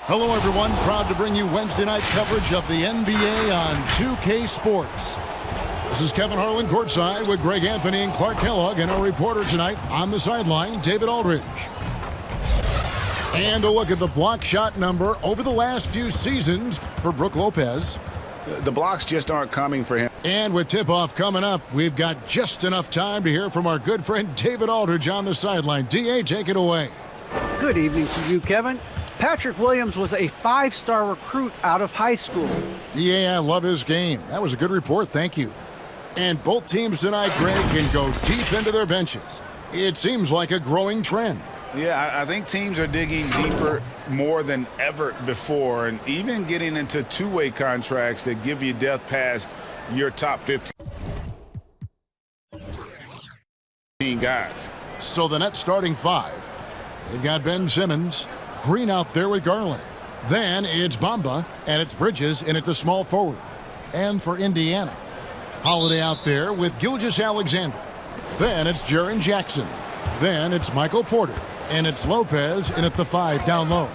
Hello, everyone. Proud to bring you Wednesday night coverage of the NBA on 2K Sports. This is Kevin Harlan courtside with Greg Anthony and Clark Kellogg, and our reporter tonight on the sideline, David Aldridge. And a look at the block shot number over the last few seasons for Brook Lopez. The blocks just aren't coming for him. And with tip-off coming up, we've got just enough time to hear from our good friend David Aldridge on the sideline. D.A., take it away. Good evening to you, Kevin. Patrick Williams was a 5-star recruit out of high school. Yeah, I love his game. That was a good report. Thank you. And both teams tonight, Greg, can go deep into their benches. It seems like a growing trend. Yeah, I think teams are digging deeper more than ever before, and even getting into two-way contracts that give you depth past your top 15 guys. So the Nets starting five. They've got Ben Simmons, Green out there with Garland. Then it's Bamba, and it's Bridges in at the small forward. And for Indiana, Holiday out there with Gilgeous-Alexander. Then it's Jaren Jackson. Then it's Michael Porter. And it's Lopez in at the 5 down low.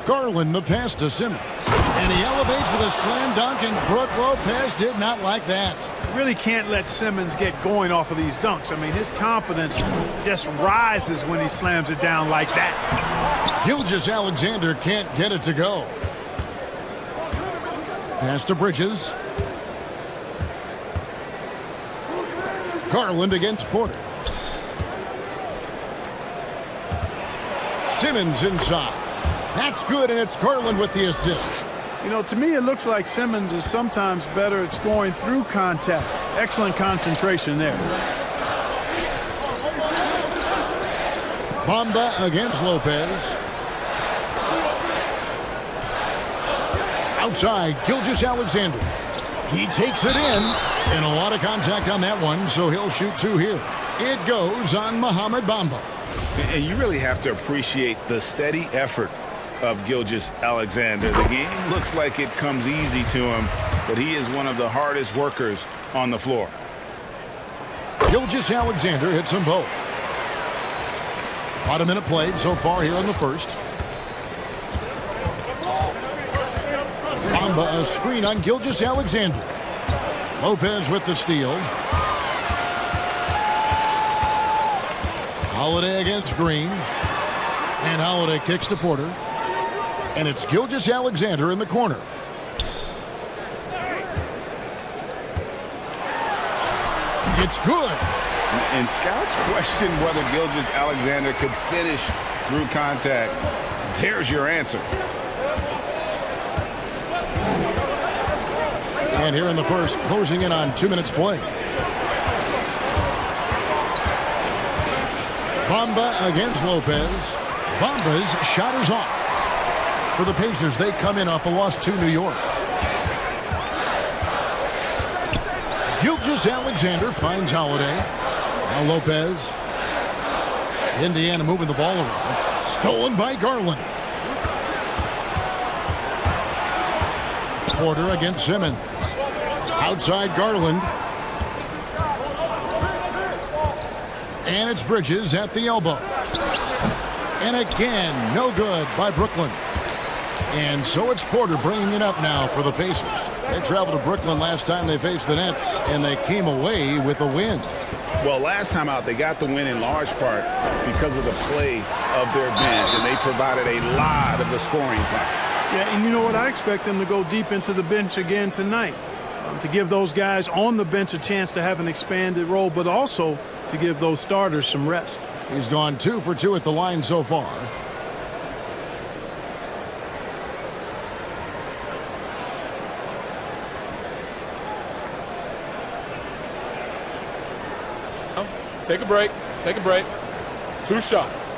Garland the pass to Simmons. And he elevates with a slam dunk, and Brook Lopez did not like that. Really can't let Simmons get going off of these dunks. I mean, his confidence just rises when he slams it down like that. Gilgeous-Alexander can't get it to go. Pass to Bridges. Garland against Porter. Simmons inside. That's good, and it's Garland with the assist. You know, to me, it looks like Simmons is sometimes better at scoring through contact. Excellent concentration there. Bamba against Lopez. Outside, Gilgeous-Alexander. He takes it in, and a lot of contact on that one, so he'll shoot 2 here. It goes on Mohamed Bamba. And you really have to appreciate the steady effort of Gilgeous-Alexander. The game looks like it comes easy to him, but he is one of the hardest workers on the floor. Gilgeous-Alexander hits them both. About a minute played so far here in the first. Bamba a screen on Gilgeous-Alexander. Lopez with the steal. Holiday against Green. And Holiday kicks to Porter. And it's Gilgeous-Alexander in the corner. It's good. And scouts question whether Gilgeous-Alexander could finish through contact. There's your answer. And here in the first, closing in on 2 minutes play. Bamba against Lopez. Bamba's shot is off. For the Pacers, they come in off a loss to New York. Gilgeous-Alexander finds Holiday. Now Lopez. Indiana moving the ball around. Stolen by Garland. Porter against Simmons. Outside Garland. And it's Bridges at the elbow. And again, no good by Brooklyn. And so it's Porter bringing it up now for the Pacers. They traveled to Brooklyn last time they faced the Nets, and they came away with a win. Well, last time out, they got the win in large part because of the play of their bench, and they provided a lot of the scoring points. Yeah, and you know what? I expect them to go deep into the bench again tonight. To give those guys on the bench a chance to have an expanded role, but also to give those starters some rest. He's gone 2 for 2 at the line so far. Take a break. Take a break. 2 shots.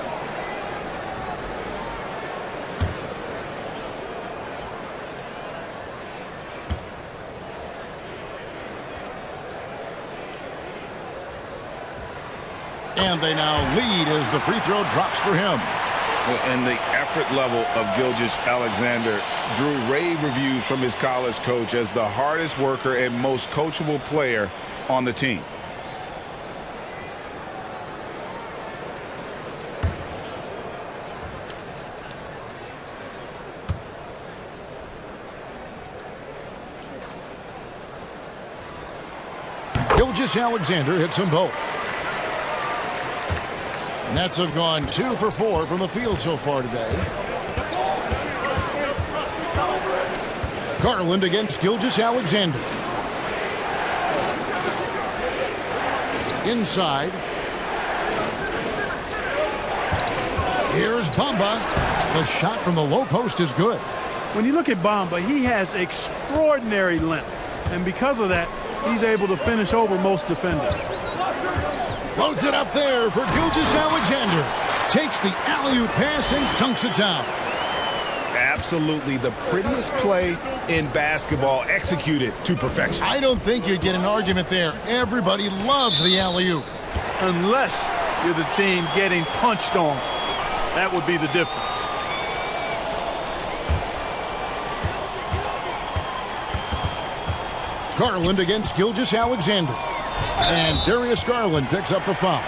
And they now lead as the free throw drops for him. And the effort level of Gilgeous-Alexander drew rave reviews from his college coach as the hardest worker and most coachable player on the team. Gilgeous Alexander hits them both. Nets have gone 2 for 4 from the field so far today. Garland against Gilgeous Alexander. Inside. Here's Bamba. The shot from the low post is good. When you look at Bamba, he has extraordinary length. And because of that, he's able to finish over most defenders. Floats it up there for Gilgeous Alexander. Takes the alley-oop pass and dunks it down. Absolutely the prettiest play in basketball, executed to perfection. I don't think you'd get an argument there. Everybody loves the alley-oop. Unless you're the team getting punched on. That would be the difference. Garland against Gilgeous Alexander. And Darius Garland picks up the foul.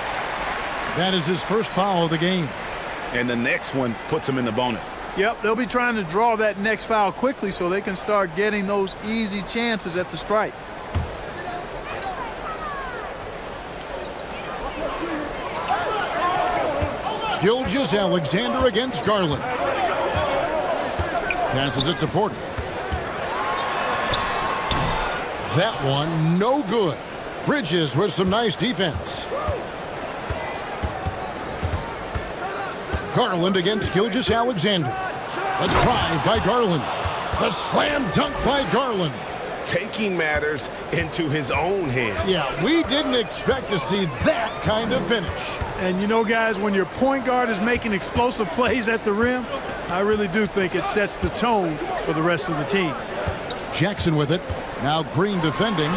That is his first foul of the game. And the next one puts him in the bonus. Yep, they'll be trying to draw that next foul quickly so they can start getting those easy chances at the stripe. Gilgeous Alexander against Garland. Passes it to Porter. That one, no good. Bridges with some nice defense. Garland against Gilgeous Alexander. The drive by Garland. The slam dunk by Garland. Taking matters into his own hands. Yeah, we didn't expect to see that kind of finish. And you know, guys, when your point guard is making explosive plays at the rim, I really do think it sets the tone for the rest of the team. Jackson with it. Now Green defending.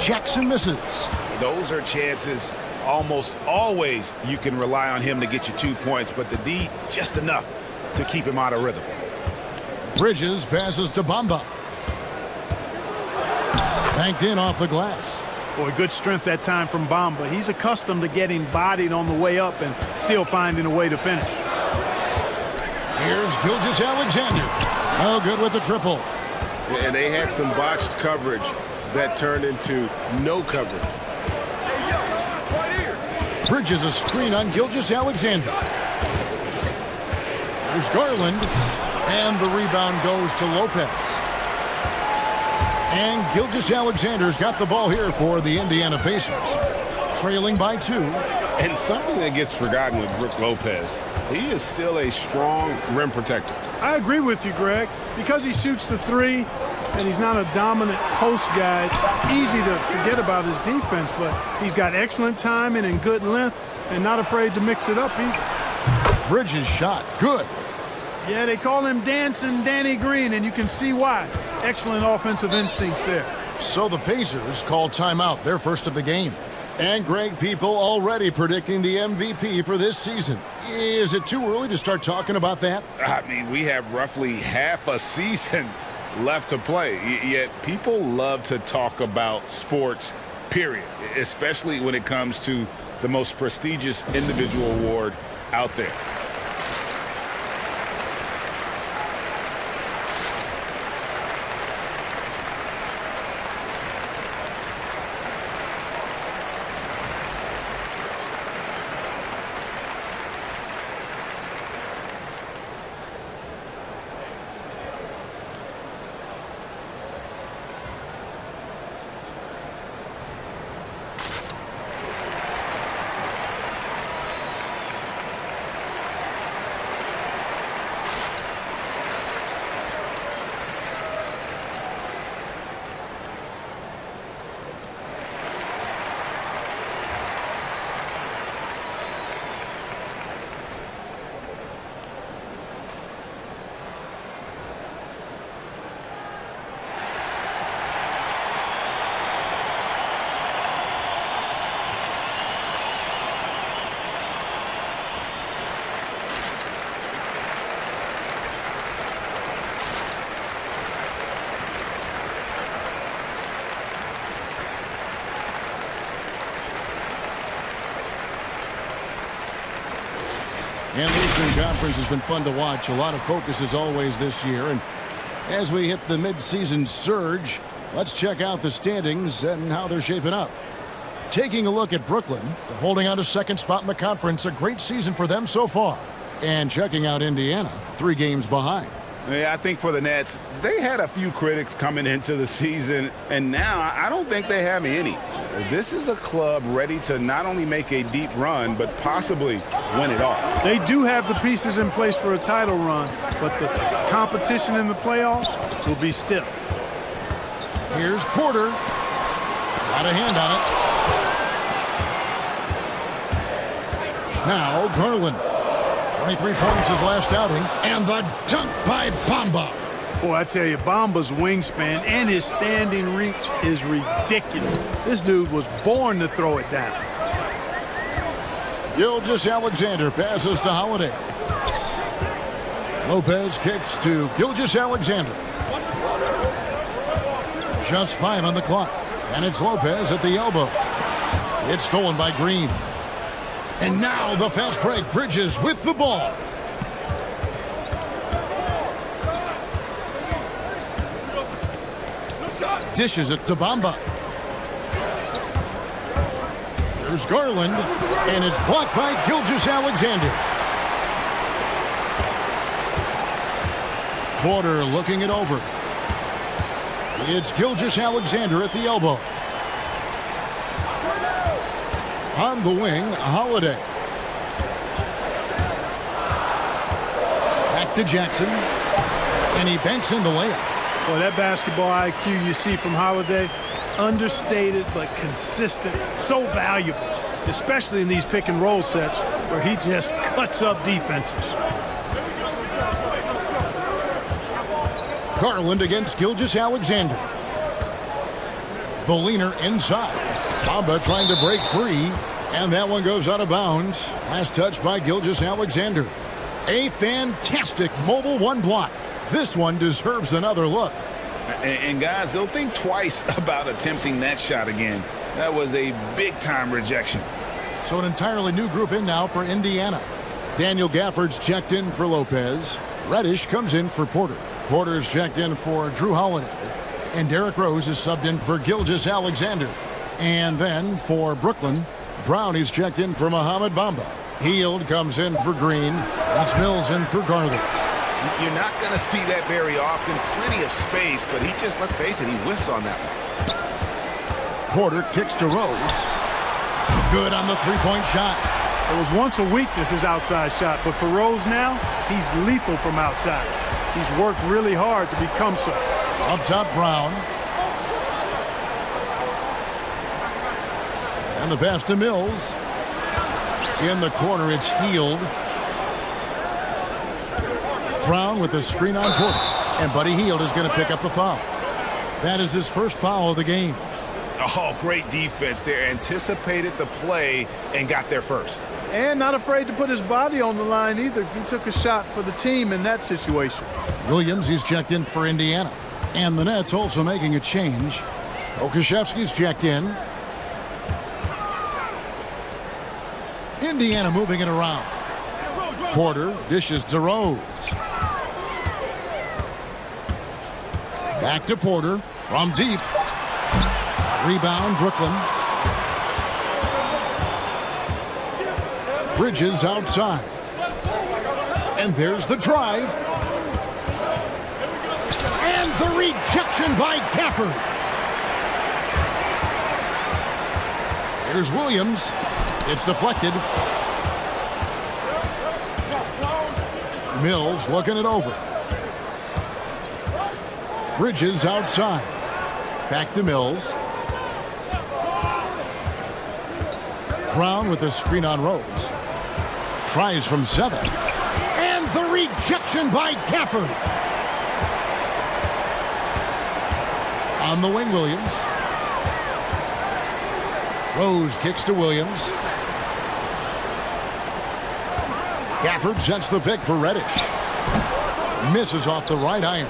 Jackson misses. Those are chances. Almost always you can rely on him to get you 2 points, but the D just enough to keep him out of rhythm. Bridges passes to Bamba. Banked in off the glass. Boy, good strength that time from Bamba. He's accustomed to getting bodied on the way up and still finding a way to finish. Here's Gilgeous Alexander. No good with the triple. And they had some botched coverage that turned into no coverage. Bridges a screen on Gilgeous Alexander. There's Garland. And the rebound goes to Lopez. And Gilgeous Alexander's got the ball here for the Indiana Pacers. Trailing by 2. And something that gets forgotten with Brook Lopez, he is still a strong rim protector. I agree with you, Greg. Because he shoots the three and he's not a dominant post guy, it's easy to forget about his defense, but he's got excellent timing and good length and not afraid to mix it up either. Bridges shot. Good. Yeah, they call him Dancing Danny Green, and you can see why. Excellent offensive instincts there. So the Pacers call timeout, their first of the game. And Greg, people already predicting the MVP for this season. Is it too early to start talking about that? I mean, we have roughly half a season left to play, yet people love to talk about sports, period, especially when it comes to the most prestigious individual award out there. And the Eastern Conference has been fun to watch. A lot of focus as always this year. And as we hit the midseason surge, Let's check out the standings and how they're shaping up. Taking a look at Brooklyn, they're holding on to second spot in the conference. A great season for them so far. And checking out Indiana, 3 games behind. Yeah, I think for the Nets, they had a few critics coming into the season, and now I don't think they have any. This is a club ready to not only make a deep run, but possibly win it all. They do have the pieces in place for a title run, but the competition in the playoffs will be stiff. Here's Porter. Got a hand on it. Now Garland. 23 points his last outing, and the dunk by Bamba. Boy, I tell you, Bamba's wingspan and his standing reach is ridiculous. This dude was born to throw it down. Gilgeous-Alexander passes to Holiday. Lopez kicks to Gilgeous-Alexander. Just 5 on the clock, and it's Lopez at the elbow. It's stolen by Green. And now the fast break. Bridges with the ball. Dishes it to Bamba. Here's Garland, and it's blocked by Gilgeous-Alexander. Porter looking it over. It's Gilgeous-Alexander at the elbow. On the wing, Holiday. Back to Jackson. And he banks in the layup. Boy, that basketball IQ you see from Holiday, understated but consistent, so valuable, especially in these pick and roll sets where he just cuts up defenses. Garland against Gilgeous-Alexander. The leaner inside. Bamba trying to break free, and that one goes out of bounds. Last touch by Gilgeous-Alexander. A fantastic mobile 1 block. This one deserves another look. And guys, they'll think twice about attempting that shot again. That was a big-time rejection. So an entirely new group in now for Indiana. Daniel Gafford's checked in for Lopez. Reddish comes in for Porter. Porter's checked in for Drew Holiday. And Derrick Rose is subbed in for Gilgeous-Alexander. And then for Brooklyn, Brown is checked in for Mohamed Bamba. Hield comes in for Green. That's Mills in for Garland. You're not going to see that very often. Plenty of space, but he just, let's face it, he whiffs on that one. Porter kicks to Rose. Good on the 3-point shot. It was once a weakness, his outside shot, but for Rose now, he's lethal from outside. He's worked really hard to become so. Up top, Brown. And the pass to Mills. In the corner, it's Hield. Brown with the screen on Porter. And Buddy Hield is going to pick up the foul. That is his first foul of the game. Oh, great defense there. Anticipated the play and got there first. And not afraid to put his body on the line either. He took a shot for the team in that situation. Williams, he's checked in for Indiana. And the Nets also making a change. Okashevsky's checked in. Indiana moving it around. Porter dishes to Rose. Back to Porter from deep. Rebound, Brooklyn. Bridges outside. And there's the drive. And the rejection by Gafford. Here's Williams. It's deflected. Mills looking it over. Bridges outside. Back to Mills. Brown with the screen on Rose. Tries from 7. And the rejection by Gafford. On the wing, Williams. Rose kicks to Williams. Gafford sets the pick for Reddish. Misses off the right iron.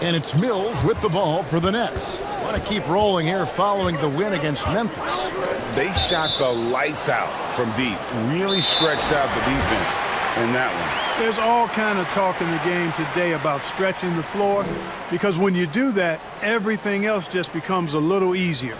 And it's Mills with the ball for the Nets. Want to keep rolling here following the win against Memphis. They shot the lights out from deep. Really stretched out the defense. in that one. There's all kind of talk in the game today about stretching the floor because when you do that, everything else just becomes a little easier.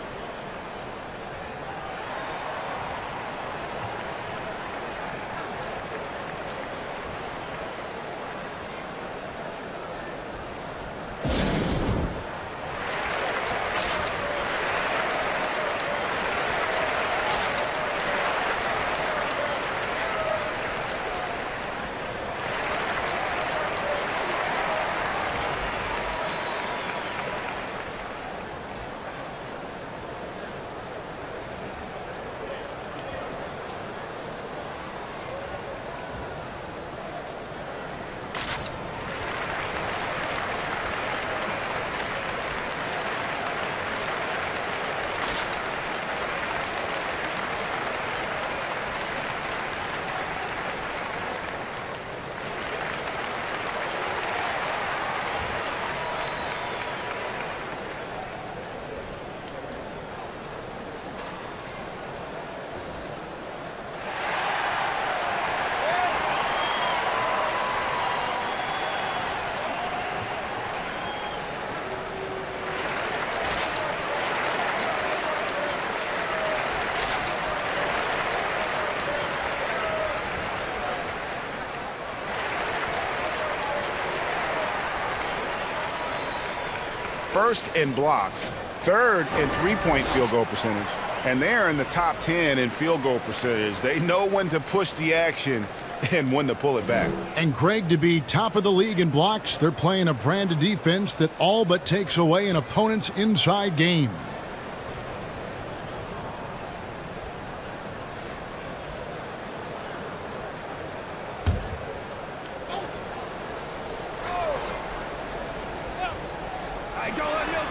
First in blocks, third in three-point field goal percentage, and they're in the top 10 in field goal percentage. They know when to push the action and when to pull it back. And Greg, to be top of the league in blocks, they're playing a brand of defense that all but takes away an opponent's inside game.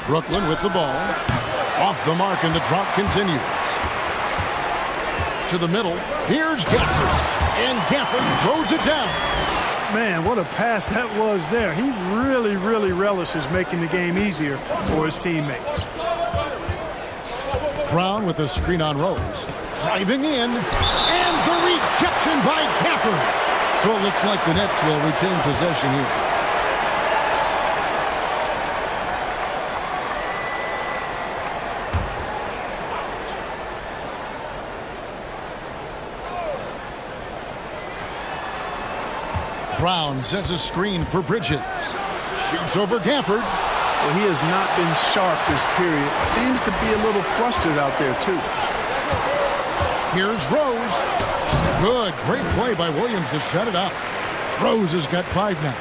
Brooklyn with the ball. Off the mark, and the drought continues. To the middle. Here's Gafford. And Gafford throws it down. Man, what a pass that was there. He really, really relishes making the game easier for his teammates. Brown with a screen on Rose. Driving in. And the rejection by Gafford. So it looks like the Nets will retain possession here. Brown sets a screen for Bridges. Shoots over Gafford. Well, he has not been sharp this period. Seems to be a little flustered out there, too. Here's Rose. Good. Great play by Williams to shut it up. Rose has got 5 now.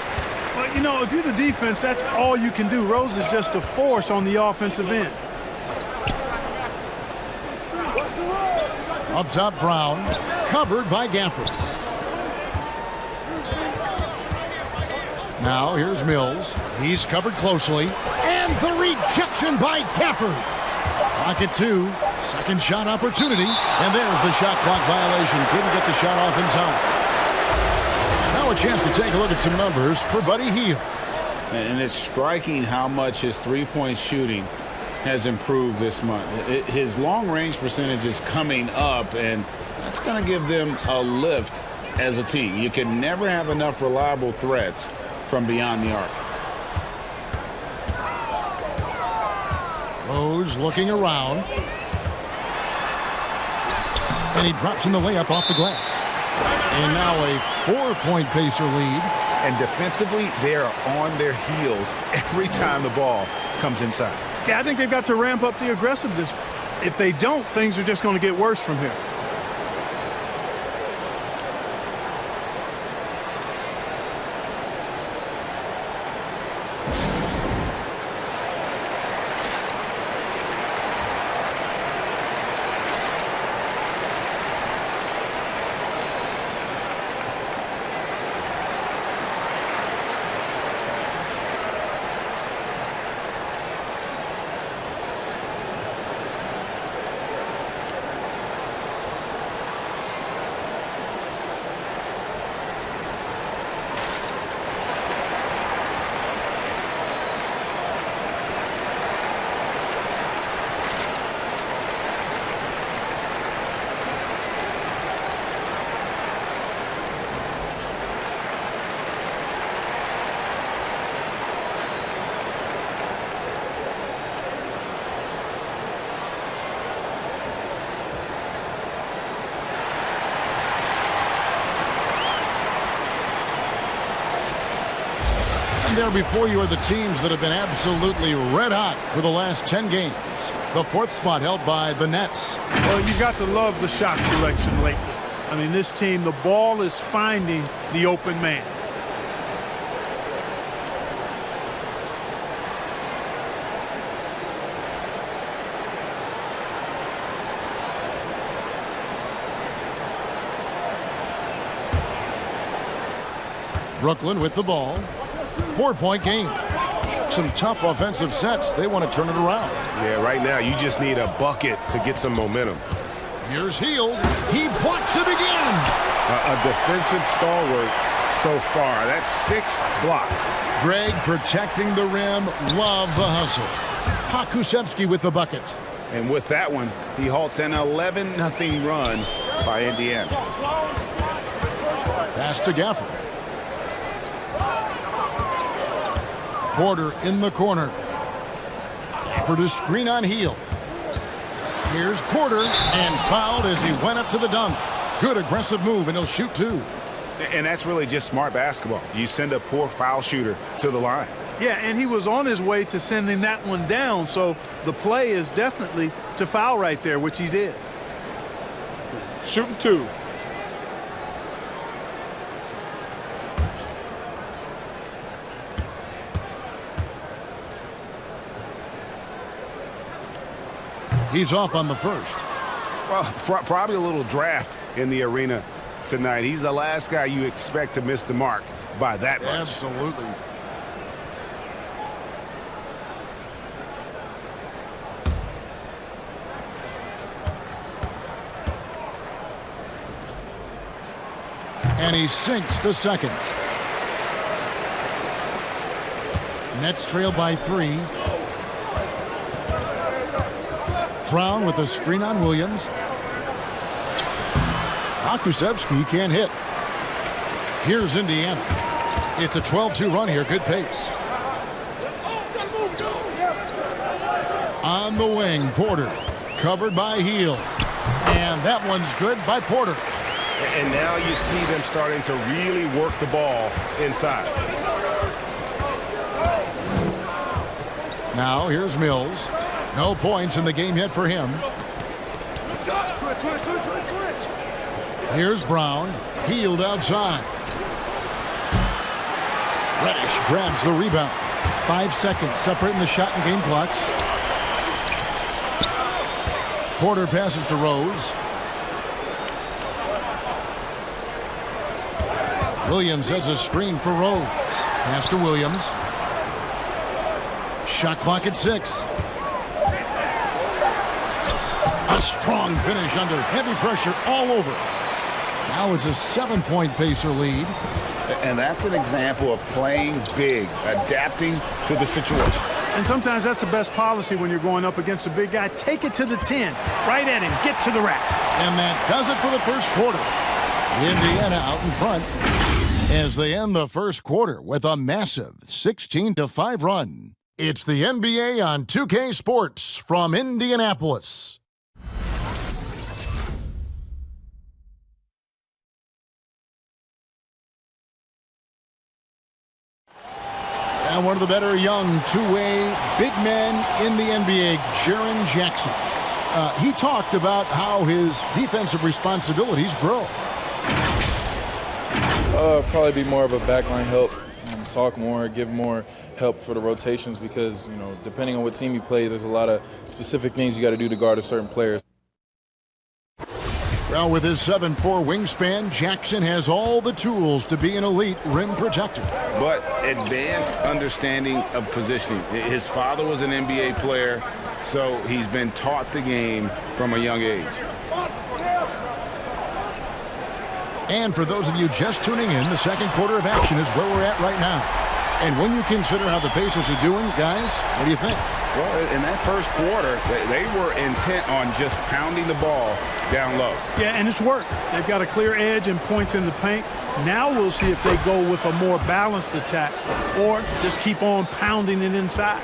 Well, you know, if you're the defense, that's all you can do. Rose is just a force on the offensive end. Up top, Brown. Covered by Gafford. Now here's Mills. He's covered closely. And the rejection by Gafford. Pocket 2. Second shot opportunity. And there's the shot clock violation. Couldn't get the shot off in time. Now a chance to take a look at some numbers for Buddy Hield. And it's striking how much his three-point shooting has improved this month. His long-range percentage is coming up, and that's going to give them a lift as a team. You can never have enough reliable threats from beyond the arc. Rose looking around. And he drops in the layup off the glass. And now a 4-point Pacer lead. And defensively, they are on their heels every time the ball comes inside. Yeah, I think they've got to ramp up the aggressiveness. If they don't, things are just going to get worse from here. And there before you are the teams that have been absolutely red hot for the last 10 games. The fourth spot held by the Nets. Well, you got to love the shot selection lately. I mean, this team, the ball is finding the open man. Brooklyn with the ball. 4-point game. Some tough offensive sets. They want to turn it around. Yeah, right now you just need a bucket to get some momentum. Here's Hield. He blocks it again. A defensive stalwart so far. That's 6 blocks. Greg protecting the rim. Love the hustle. Pokusevski with the bucket. And with that one, he halts an 11-0 run by Indiana. Pass to Gafford. Porter in the corner. Gafford to screen on Hield. Here's Porter, and fouled as he went up to the dunk. Good aggressive move, and he'll shoot 2. And that's really just smart basketball. You send a poor foul shooter to the line. Yeah, and he was on his way to sending that one down, so the play is definitely to foul right there, which he did. Shooting 2. He's off on the first. Well, probably a little draft in the arena tonight. He's the last guy you expect to miss the mark by that much. Absolutely. And he sinks the second. Nets trail by 3. Brown with a screen on Williams. Pokusevski can't hit. Here's Indiana. It's a 12-2 run here. Good pace. On the wing, Porter. Covered by Hield. And that one's good by Porter. And now you see them starting to really work the ball inside. Now here's Mills. No points in the game yet for him. Here's Brown. Hield outside. Reddish grabs the rebound. 5 seconds separating the shot and game clocks. Porter passes to Rose. Williams sets a screen for Rose. Pass to Williams. Shot clock at 6. A strong finish under heavy pressure all over. Now it's a 7-point Pacer lead. And that's an example of playing big, adapting to the situation. And sometimes that's the best policy when you're going up against a big guy. Take it to the 10. Right at him. Get to the rack. And that does it for the first quarter. Indiana out in front as they end the first quarter with a massive 16-5 run. It's the NBA on 2K Sports from Indianapolis. And one of the better young two-way big men in the NBA, Jaren Jackson. He talked about how his defensive responsibilities grow. Probably be more of a backline help, talk more, give more help for the rotations because, you know, depending on what team you play, there's a lot of specific things you got to do to guard a certain player. Well, with his 7'4" wingspan, Jackson has all the tools to be an elite rim protector. But advanced understanding of positioning. His father was an NBA player, so he's been taught the game from a young age. And for those of you just tuning in, the second quarter of action is where we're at right now. And when you consider how the Pacers are doing, guys, what do you think? Well, in that first quarter, they were intent on just pounding the ball down low. Yeah, and it's worked. They've got a clear edge and points in the paint. Now we'll see if they go with a more balanced attack or just keep on pounding it inside.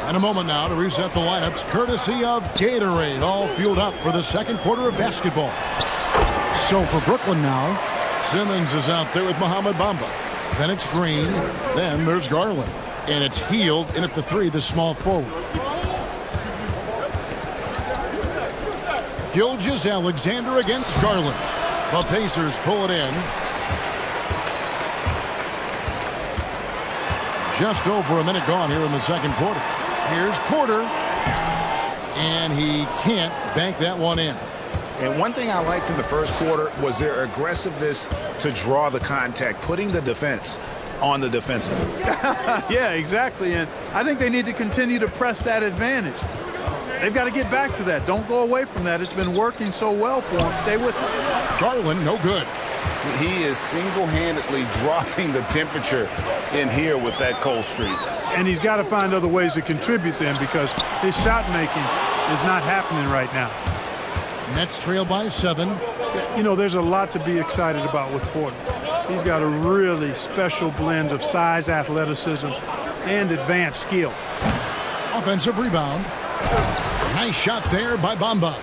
And a moment now to reset the lineups, courtesy of Gatorade, all fueled up for the second quarter of basketball. So for Brooklyn now, Simmons is out there with Mohamed Bamba. Then it's Green. Then there's Garland. And it's Heald in at the 3, the small forward. Gilgeous-Alexander against Garland. The Pacers pull it in. Just over a minute gone here in the second quarter. Here's Porter. And he can't bank that one in. And one thing I liked in the first quarter was their aggressiveness to draw the contact, putting the defense on the defensive. Yeah, exactly. And I think they need to continue to press that advantage. They've got to get back to that. Don't go away from that. It's been working so well for them. Stay with it. Garland, no good. He is single-handedly dropping the temperature in here with that cold streak. And he's got to find other ways to contribute then, because his shot making is not happening right now. Nets trail by 7. You know, there's a lot to be excited about with Porter. He's got a really special blend of size, athleticism, and advanced skill. Offensive rebound. Nice shot there by Bamba.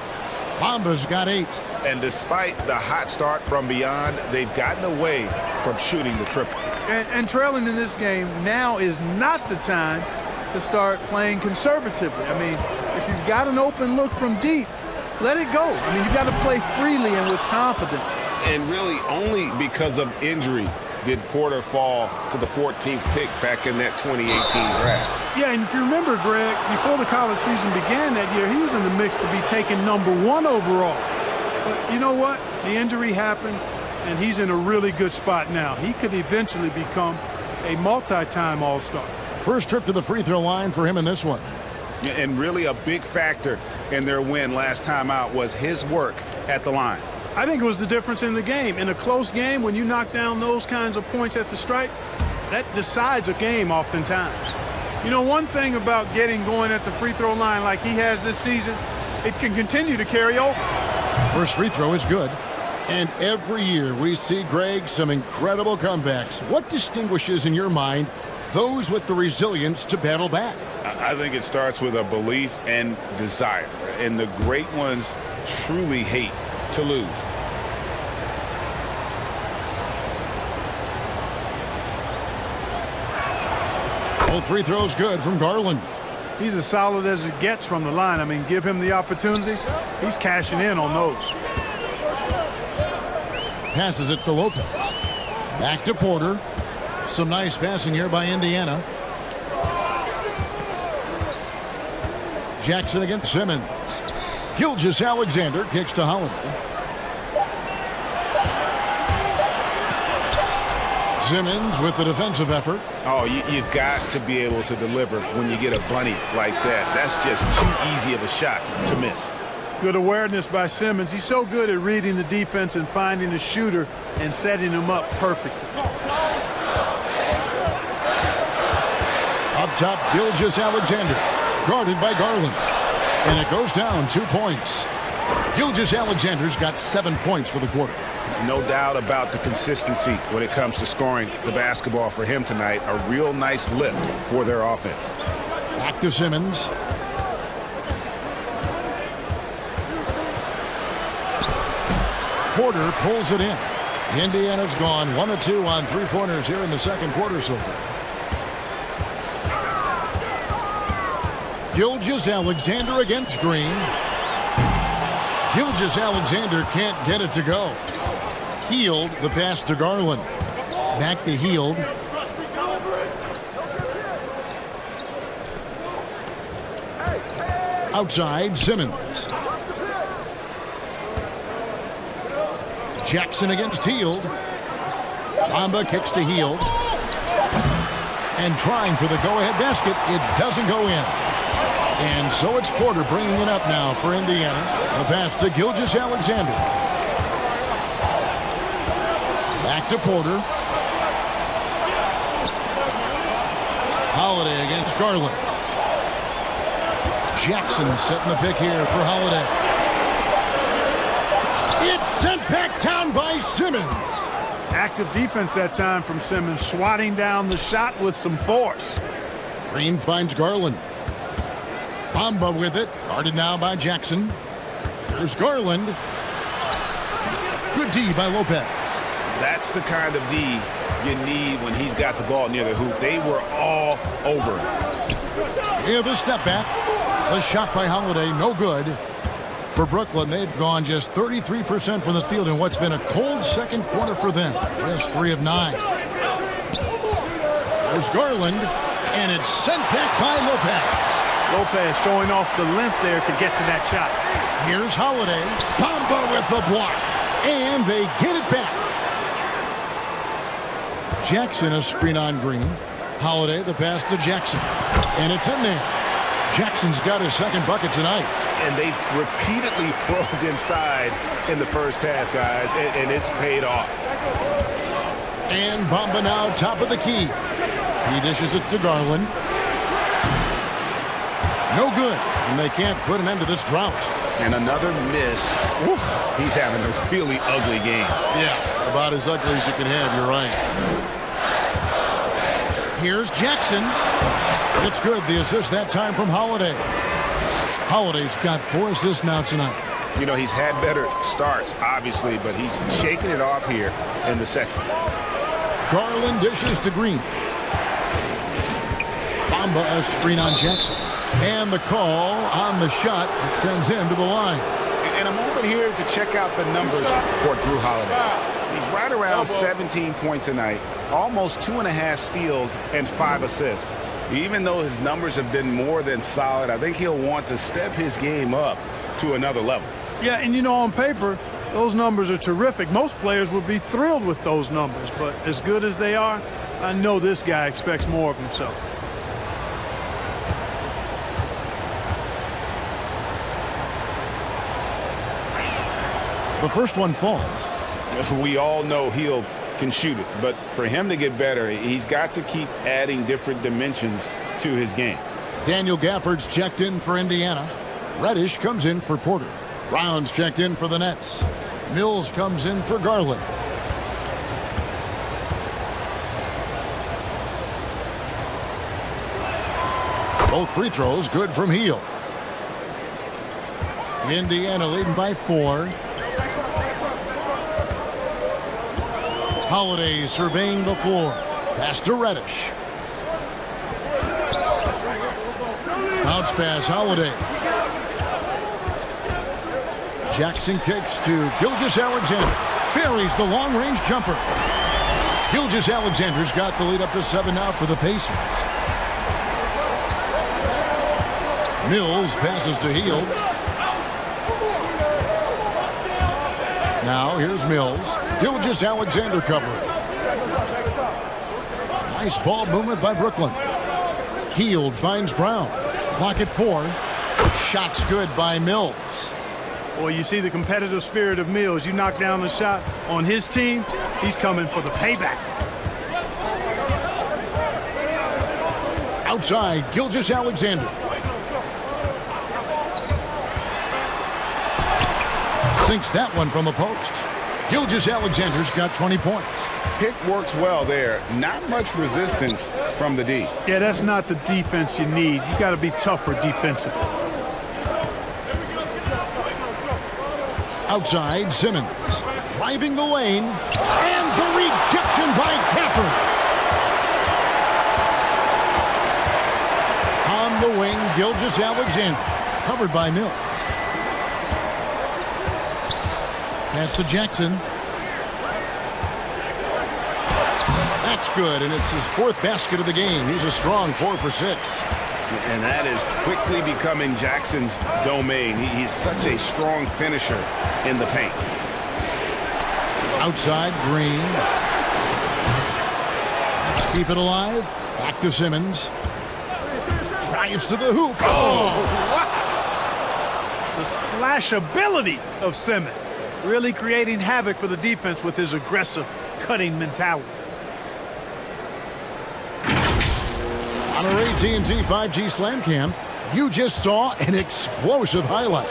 Bamba's got 8. And despite the hot start from beyond, they've gotten away from shooting the triple. And trailing in this game now is not the time to start playing conservatively. I mean, if you've got an open look from deep, let it go. I mean, you've got to play freely and with confidence. And really only because of injury did Porter fall to the 14th pick back in that 2018 draft. Yeah, and if you remember, Greg, before the college season began that year, he was in the mix to be taken #1 overall. But you know what? The injury happened, and he's in a really good spot now. He could eventually become a multi-time All-Star. First trip to the free throw line for him in this one. And really a big factor in their win last time out was his work at the line. I think it was the difference in the game. In a close game, when you knock down those kinds of points at the stripe, that decides a game oftentimes. You know, one thing about getting going at the free throw line like he has this season, it can continue to carry over. First free throw is good. And every year we see, Greg, some incredible comebacks. What distinguishes, in your mind, those with the resilience to battle back? I think it starts with a belief and desire. And the great ones truly hate to lose. Both free throws good from Garland. He's as solid as it gets from the line. I mean, give him the opportunity, he's cashing in on those. Passes it to Lopez. Back to Porter. Some nice passing here by Indiana. Jackson against Simmons. Gilgeous-Alexander kicks to Holiday. Simmons with the defensive effort. Oh, you've got to be able to deliver when you get a bunny like that. That's just too easy of a shot to miss. Good awareness by Simmons. He's so good at reading the defense and finding the shooter and setting him up perfectly. Up top, Gilgeous-Alexander, guarded by Garland. And it goes down 2 points. Gilgeous-Alexander's got 7 points for the quarter. No doubt about the consistency when it comes to scoring the basketball for him tonight. A real nice lift for their offense. Back to Simmons. Porter pulls it in. Indiana's gone 1 of 2 on three-pointers here in the second quarter so far. Gilgeous-Alexander against Green. Gilgeous-Alexander can't get it to go. Heald the pass to Garland. Back to Heald. Outside, Simmons. Jackson against Heald. Bamba kicks to Heald. And trying for the go-ahead basket. It doesn't go in. And so it's Porter bringing it up now for Indiana. A pass to Gilgeous-Alexander. Back to Porter. Holiday against Garland. Jackson setting the pick here for Holiday. It's sent back down by Simmons. Active defense that time from Simmons, swatting down the shot with some force. Green finds Garland. Bamba with it, guarded now by Jackson. Here's Garland. Good D by Lopez. That's the kind of D you need when he's got the ball near the hoop. They were all over him. Yeah, the step back. The shot by Holiday, no good. For Brooklyn, they've gone just 33% from the field in what's been a cold second quarter for them. Just 3 of 9. There's Garland, and it's sent back by Lopez. Lopez showing off the length there to get to that shot. Here's Holiday. Bamba with the block. And they get it back. Jackson a screen on Green. Holiday the pass to Jackson. And it's in there. Jackson's got his second bucket tonight. And they've repeatedly probed inside in the first half, guys, and it's paid off. And Bamba now top of the key. He dishes it to Garland. No good. And they can't put an end to this drought. And another miss. Woo. He's having a really ugly game. Yeah, about as ugly as you can have, you're right. Here's Jackson. It's good, the assist that time from Holiday. Holiday's got 4 assists now tonight. You know, he's had better starts, obviously, but he's shaking it off here in the second. Garland dishes to Green. Bamba a screen on Jackson. And the call on the shot that sends him to the line. And a moment here to check out the numbers for Drew Holiday. He's right around 17 points tonight, almost 2.5 steals and 5 assists. Even though his numbers have been more than solid, I think he'll want to step his game up to another level. Yeah, and you know, on paper, those numbers are terrific. Most players would be thrilled with those numbers, but as good as they are, I know this guy expects more of himself. The first one falls. We all know Hield can shoot it, but for him to get better, he's got to keep adding different dimensions to his game. Daniel Gafford's checked in for Indiana. Reddish comes in for Porter. Brown's checked in for the Nets. Mills comes in for Garland. Both free throws good from Hield. Indiana leading by 4. Holiday surveying the floor. Pass to Reddish. Bounce pass, Holiday. Jackson kicks to Gilgeous-Alexander. Buries the long-range jumper. Gilgeous-Alexander's got the lead up to 7 now for the Pacers. Mills passes to Hield. Now here's Mills. Gilgeous-Alexander covering. Nice ball movement by Brooklyn. Hield finds Brown. Clock at 4. Shot's good by Mills. Boy, you see the competitive spirit of Mills. You knock down the shot on his team, he's coming for the payback. Outside, Gilgeous-Alexander. Sinks that one from the post. Gilgeous-Alexander's got 20 points. Pick works well there. Not much resistance from the D. Yeah, that's not the defense you need. You got to be tougher defensively. Outside, Simmons. Driving the lane. And the rejection by Gafford. On the wing, Gilgeous-Alexander. Covered by Mills. Pass to Jackson. That's good, and it's his 4th basket of the game. He's a strong 4 for 6. And that is quickly becoming Jackson's domain. He's such a strong finisher in the paint. Outside, Green. Let's keep it alive. Back to Simmons. Drives to the hoop. Oh! The slash ability of Simmons. Really creating havoc for the defense with his aggressive cutting mentality. On our AT&T 5G Slam Cam, you just saw an explosive highlight.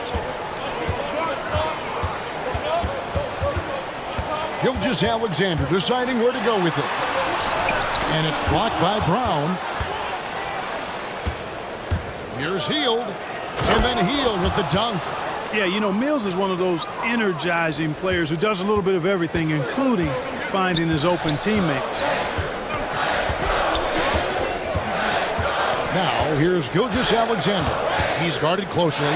Gilgeous-Alexander deciding where to go with it. And it's blocked by Brown. Here's Hield. And then Hield with the dunk. Yeah, you know, Mills is one of those energizing players who does a little bit of everything, including finding his open teammates. Now, here's Gilgeous-Alexander. He's guarded closely.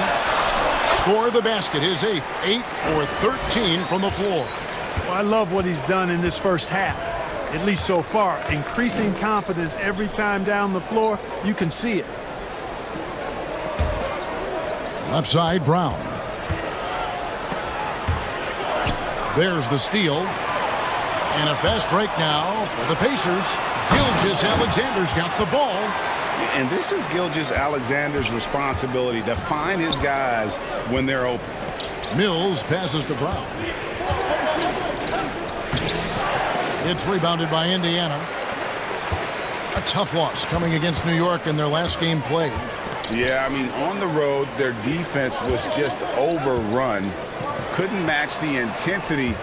Score the basket, his 8th, 8 for 13 from the floor. Well, I love what he's done in this first half, at least so far. Increasing confidence every time down the floor. You can see it. Left side, Brown. There's the steal. And a fast break now for the Pacers. Gilgeous-Alexander's got the ball. And this is Gilgeous-Alexander's responsibility to find his guys when they're open. Mills passes to Brown. It's rebounded by Indiana. A tough loss coming against New York in their last game played. Yeah, I mean, on the road, their defense was just overrun. Couldn't match the intensity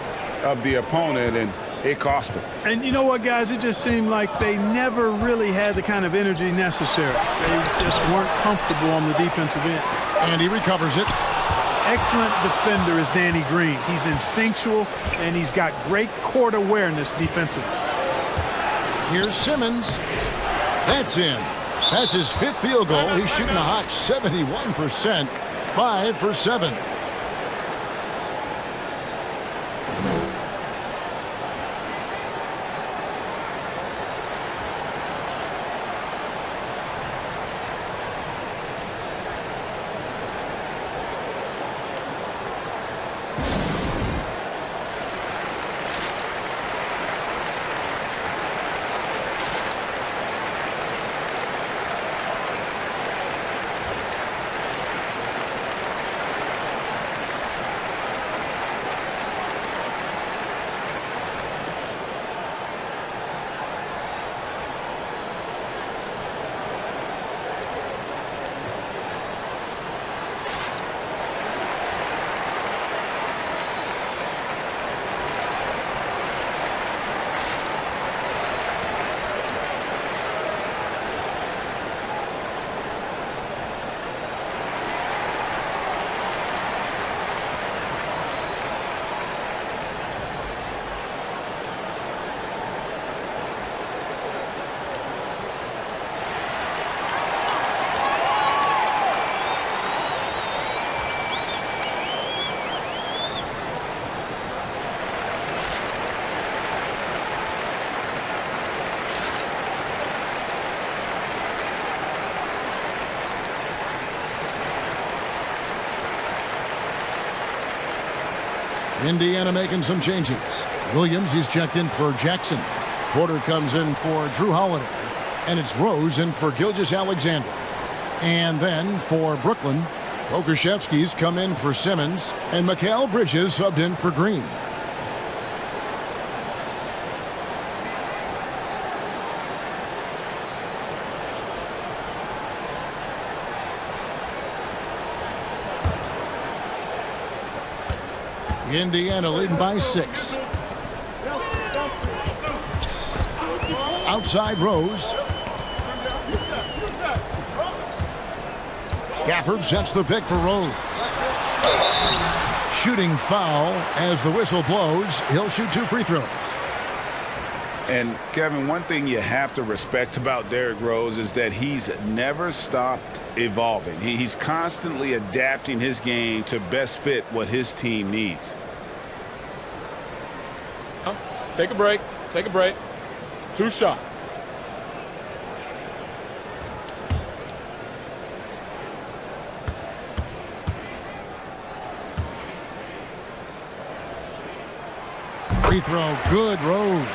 of the opponent, and it cost them. And you know what, guys? It just seemed like they never really had the kind of energy necessary. They just weren't comfortable on the defensive end. And he recovers it. Excellent defender is Danny Green. He's instinctual, and he's got great court awareness defensively. Here's Simmons. That's in. That's his 5th field goal. He's shooting a hot 71%, 5 for 7. Indiana making some changes. Williams, he's checked in for Jackson. Porter comes in for Drew Holiday. And it's Rose in for Gilgeous-Alexander. And then for Brooklyn, Pokusevski's come in for Simmons. And Mikal Bridges subbed in for Green. Indiana leading by 6. Outside Rose. Gafford sets the pick for Rose. Shooting foul as the whistle blows. He'll shoot 2 free throws. And, Kevin, one thing you have to respect about Derrick Rose is that he's never stopped evolving. He's constantly adapting his game to best fit what his team needs. Take a break. Take a break. 2 shots. Free throw, good, Rose.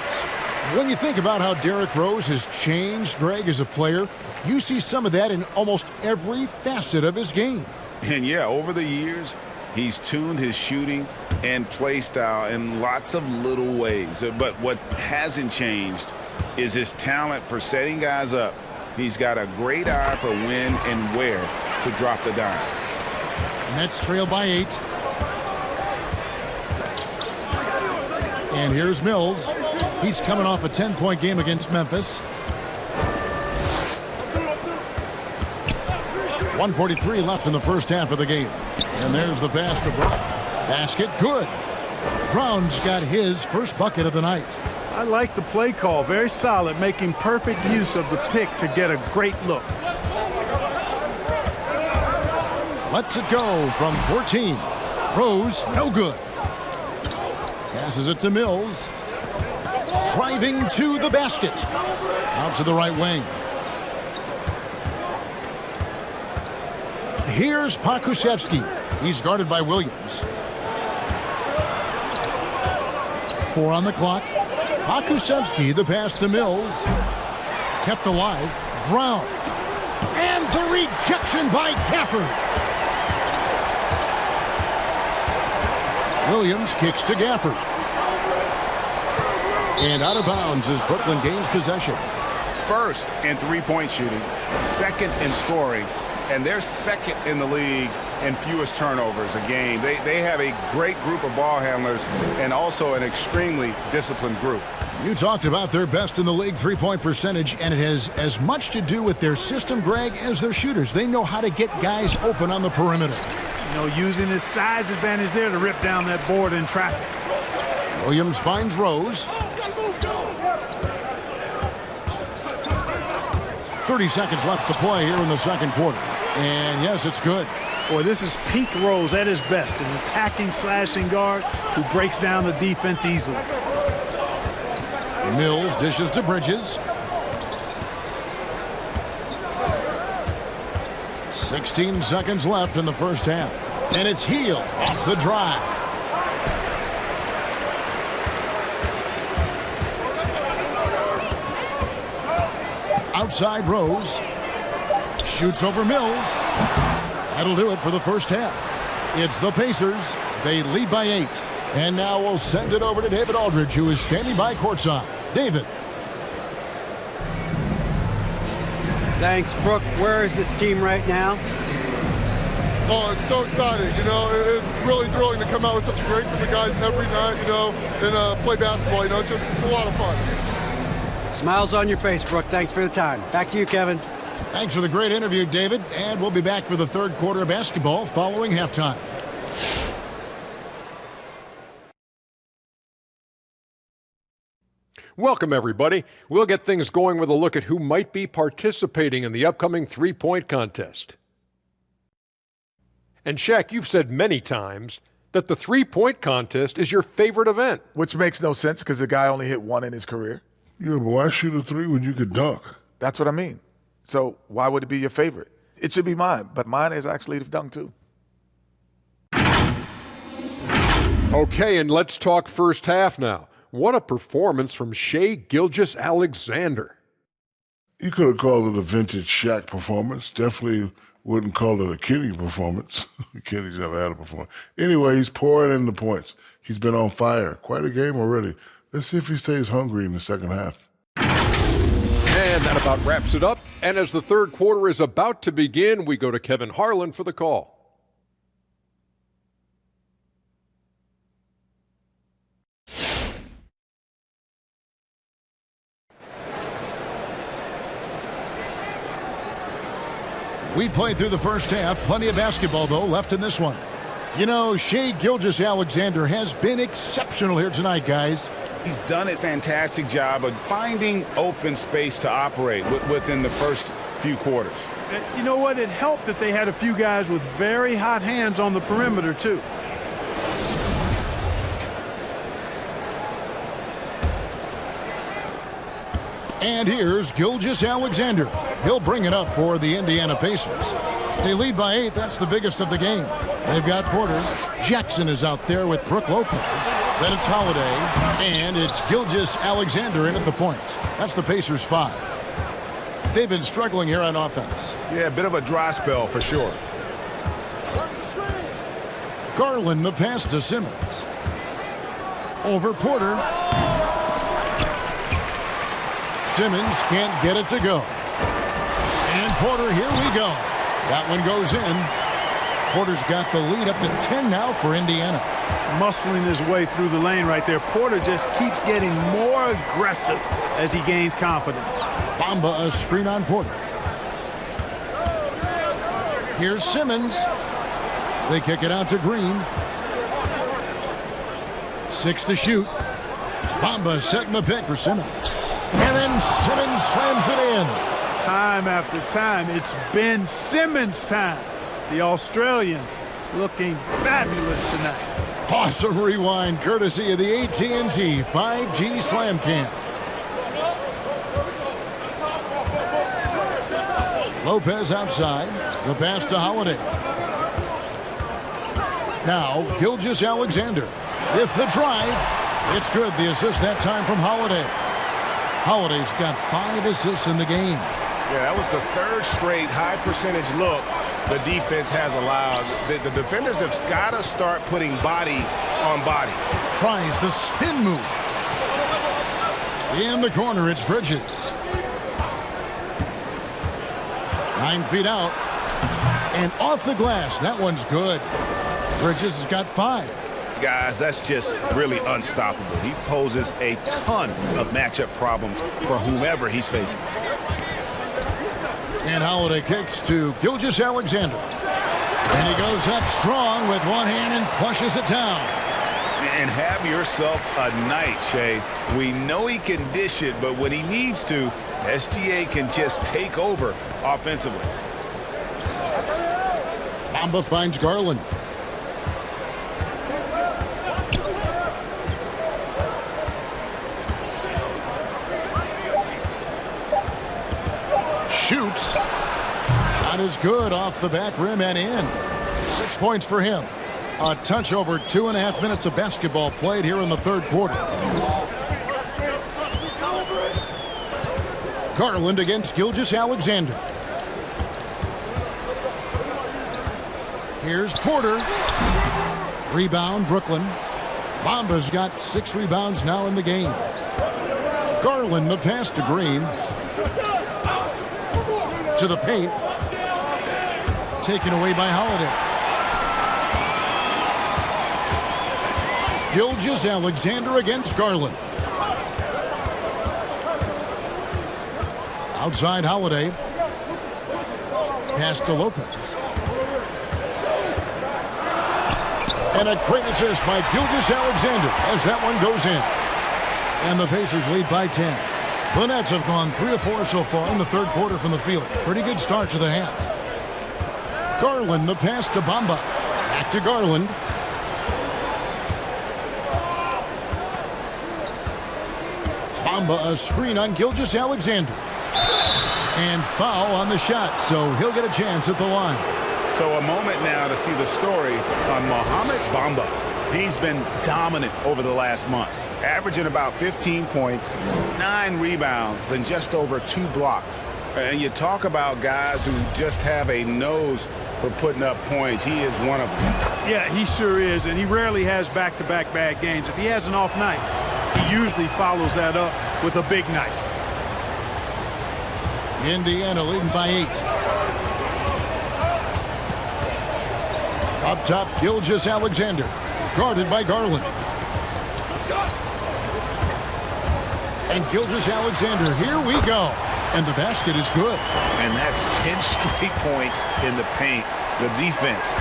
When you think about how Derrick Rose has changed, Greg, as a player, you see some of that in almost every facet of his game. And, yeah, over the years, he's tuned his shooting and play style in lots of little ways. But what hasn't changed is his talent for setting guys up. He's got a great eye for when and where to drop the dime. Nets trail by 8. And here's Mills. He's coming off a 10-point game against Memphis. 1:43 left in the first half of the game. And there's the pass to Brown. Basket, good. Brown's got his first bucket of the night. I like the play call. Very solid, making perfect use of the pick to get a great look. Lets it go from 14. Rose, no good. Passes it to Mills. Driving to the basket. Out to the right wing. Here's Pokusevski. He's guarded by Williams. 4 on the clock. Pokusevski, the pass to Mills. Kept alive. Brown. And the rejection by Gafford. Williams kicks to Gafford. And out of bounds as Brooklyn gains possession. First in three-point shooting, second in scoring, and they're second in the league in fewest turnovers a game. They have a great group of ball handlers and also an extremely disciplined group. You talked about their best in the league three-point percentage, and it has as much to do with their system, Greg, as their shooters. They know how to get guys open on the perimeter. You know, using his size advantage there to rip down that board in traffic. Williams finds Rose. 30 seconds left to play here in the second quarter. And yes, it's good. Boy, this is peak Rose at his best, an attacking, slashing guard who breaks down the defense easily. Mills dishes to Bridges. 16 seconds left in the first half. And it's Heel off the drive. Outside Rose. Shoots over Mills. That'll do it for the first half. It's the Pacers. They lead by 8. And now we'll send it over to David Aldridge, who is standing by courtside. David. Thanks, Brooke. Where is this team right now? Oh, it's so exciting. You know, it's really thrilling to come out with such a great group of guys every night, you know, and play basketball. You know, it's a lot of fun. Smiles on your face, Brooke. Thanks for the time. Back to you, Kevin. Thanks for the great interview, David. And we'll be back for the third quarter of basketball following halftime. Welcome, everybody. We'll get things going with a look at who might be participating in the upcoming three-point contest. And Shaq, you've said many times that the three-point contest is your favorite event. Which makes no sense because the guy only hit one in his career. Yeah, but why shoot a three when you could dunk? That's what I mean. So why would it be your favorite? It should be mine, but mine is actually the dunk too. Okay, and let's talk first half now. What a performance from Shai Gilgeous-Alexander. You could have called it a vintage Shaq performance. Definitely wouldn't call it a Kenny performance. Kenny's never had a performance. Anyway, he's pouring in the points. He's been on fire. Quite a game already. Let's see if he stays hungry in the second half. And that about wraps it up. And as the third quarter is about to begin, we go to Kevin Harlan for the call. We played through the first half. Plenty of basketball, though, left in this one. You know, Shai Gilgeous-Alexander has been exceptional here tonight, guys. He's done a fantastic job of finding open space to operate within the first few quarters. You know what? It helped that they had a few guys with very hot hands on the perimeter, too. And here's Gilgeous-Alexander. He'll bring it up for the Indiana Pacers. They lead by 8. That's the biggest of the game. They've got Porter. Jackson is out there with Brook Lopez. Then it's Holiday. And it's Gilgeous-Alexander in at the point. That's the Pacers' 5. They've been struggling here on offense. Yeah, a bit of a dry spell for sure. Garland the pass to Simmons. Over Porter. Simmons can't get it to go. And Porter, here we go. That one goes in. Porter's got the lead up to 10 now for Indiana. Muscling his way through the lane right there. Porter just keeps getting more aggressive as he gains confidence. Bamba a screen on Porter. Here's Simmons. They kick it out to Green. 6 to shoot. Bamba setting the pick for Simmons. And then Simmons slams it in. Time after time, it's Ben Simmons' time. The Australian looking fabulous tonight. Awesome rewind courtesy of the AT&T 5G Slam Cam. Lopez outside. The pass to Holiday. Now Gilgeous-Alexander with the drive. It's good. The assist that time from Holiday. Holiday's got 5 assists in the game. Yeah, that was the third straight high percentage look the defense has allowed. The defenders have got to start putting bodies on bodies. Tries the spin move. In the corner, it's Bridges. 9 feet out. And off the glass. That one's good. Bridges has got 5. Guys, that's just really unstoppable. He poses a ton of matchup problems for whomever he's facing. And Holiday kicks to Gilgeous-Alexander. And he goes up strong with one hand and flushes it down. And have yourself a night, Shay. We know he can dish it, but when he needs to, SGA can just take over offensively. Bamba finds Garland. Shoots. Shot is good off the back rim and in. 6 points for him. A touch over 2.5 minutes of basketball played here in the third quarter. Garland against Gilgeous-Alexander. Here's Porter. Rebound, Brooklyn. Bamba's got 6 rebounds now in the game. Garland, the pass to Green. To the paint. Taken away by Holiday. Gilgeous-Alexander against Garland. Outside Holiday. Pass to Lopez. And a great assist by Gilgeous-Alexander as that one goes in. And the Pacers lead by 10. The Nets have gone 3 of 4 so far in the third quarter from the field. Pretty good start to the half. Garland, the pass to Bamba. Back to Garland. Bamba, a screen on Gilgeous-Alexander. And foul on the shot, so he'll get a chance at the line. So a moment now to see the story on Mohamed Bamba. He's been dominant over the last month, averaging about 15 points, 9 rebounds, then just over 2 blocks. And you talk about guys who just have a nose for putting up points. He is one of them. Yeah, he sure is, and he rarely has back-to-back bad games. If he has an off night, he usually follows that up with a big night. Indiana leading by 8. Up top, Gilgeous-Alexander, guarded by Garland. And Gilgeous-Alexander, here we go. And the basket is good. And that's 10 straight points in the paint. The defense,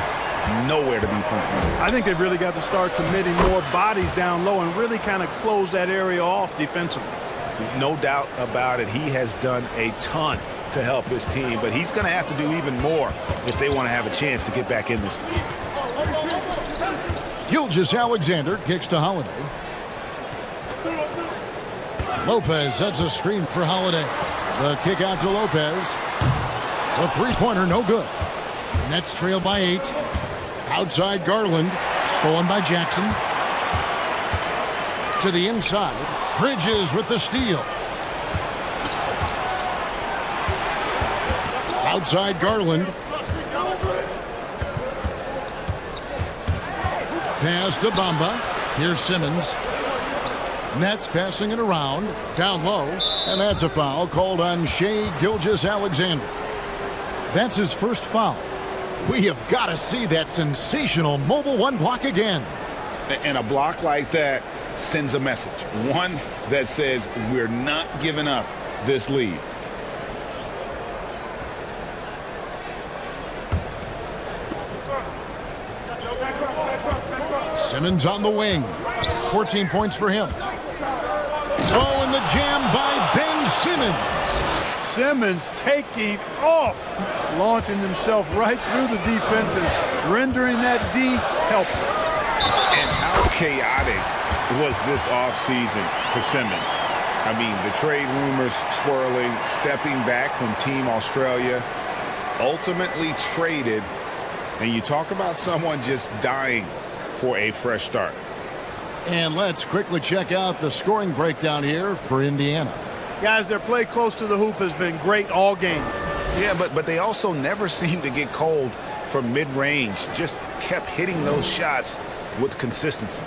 nowhere to be found. I think they've really got to start committing more bodies down low and really kind of close that area off defensively. No doubt about it. He has done a ton to help his team, but he's going to have to do even more if they want to have a chance to get back in this. Gilgeous-Alexander kicks to Holiday. Lopez sets a screen for Holiday. The kick out to Lopez. The three-pointer, no good. Nets trail by 8. Outside Garland. Stolen by Jackson. To the inside. Bridges with the steal. Outside Garland. Pass to Bamba. Here's Simmons. Nets passing it around. Down low. And that's a foul called on Shai Gilgeous-Alexander. That's his first foul. We have got to see that sensational Mobile One block again. And a block like that sends a message. One that says we're not giving up this lead. Simmons on the wing. 14 points for him. Oh, and the jam by Ben Simmons. Simmons taking off, launching himself right through the defense and rendering that D helpless. And how chaotic was this offseason for Simmons? I mean, the trade rumors swirling, stepping back from Team Australia, ultimately traded, and you talk about someone just dying for a fresh start. And let's quickly check out the scoring breakdown here for Indiana. Guys, their play close to the hoop has been great all game. Yeah, but they also never seem to get cold from mid-range. Just kept hitting those shots with consistency.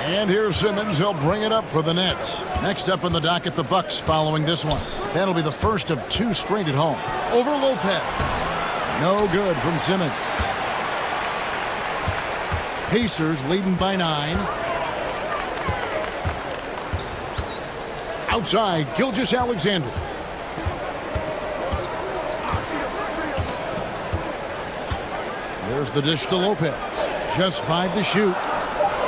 And here's Simmons. He'll bring it up for the Nets. Next up on the docket, the Bucks following this one. That'll be the first of 2 straight at home. Over Lopez. No good from Simmons. Pacers leading by 9. Outside, Gilgeous-Alexander. There's the dish to Lopez. Just 5 to shoot.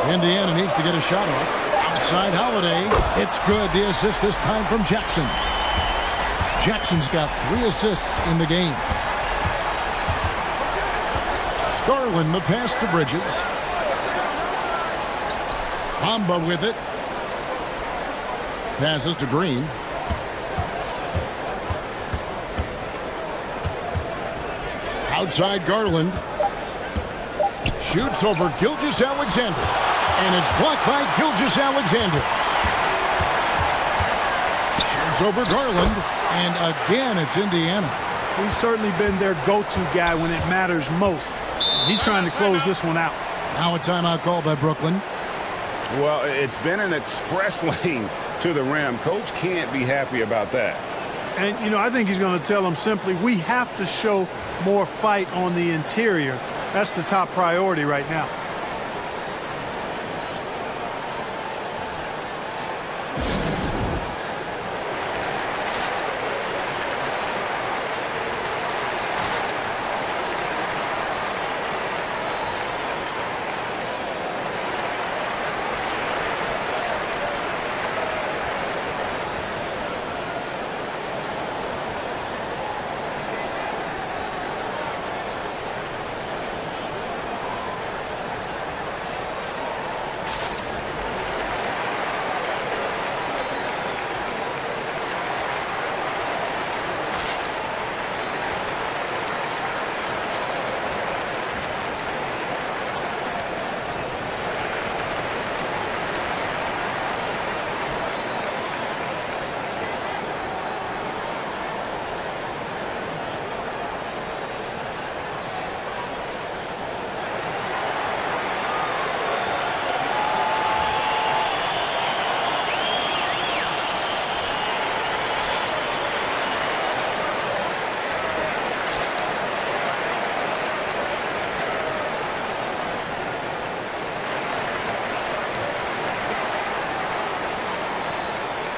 Indiana needs to get a shot off. Outside Holiday. It's good. The assist this time from Jackson. Jackson's got 3 assists in the game. Garland, the pass to Bridges. Bamba with it. Passes to Green. Outside Garland. Shoots over Gilgeous-Alexander. And it's blocked by Gilgeous-Alexander. Shoots over Garland. And again, it's Indiana. He's certainly been their go-to guy when it matters most. He's trying to close this one out. Now a timeout call by Brooklyn. Well, it's been an express lane to the rim. Coach can't be happy about that. And, you know, I think he's going to tell them simply, we have to show more fight on the interior. That's the top priority right now.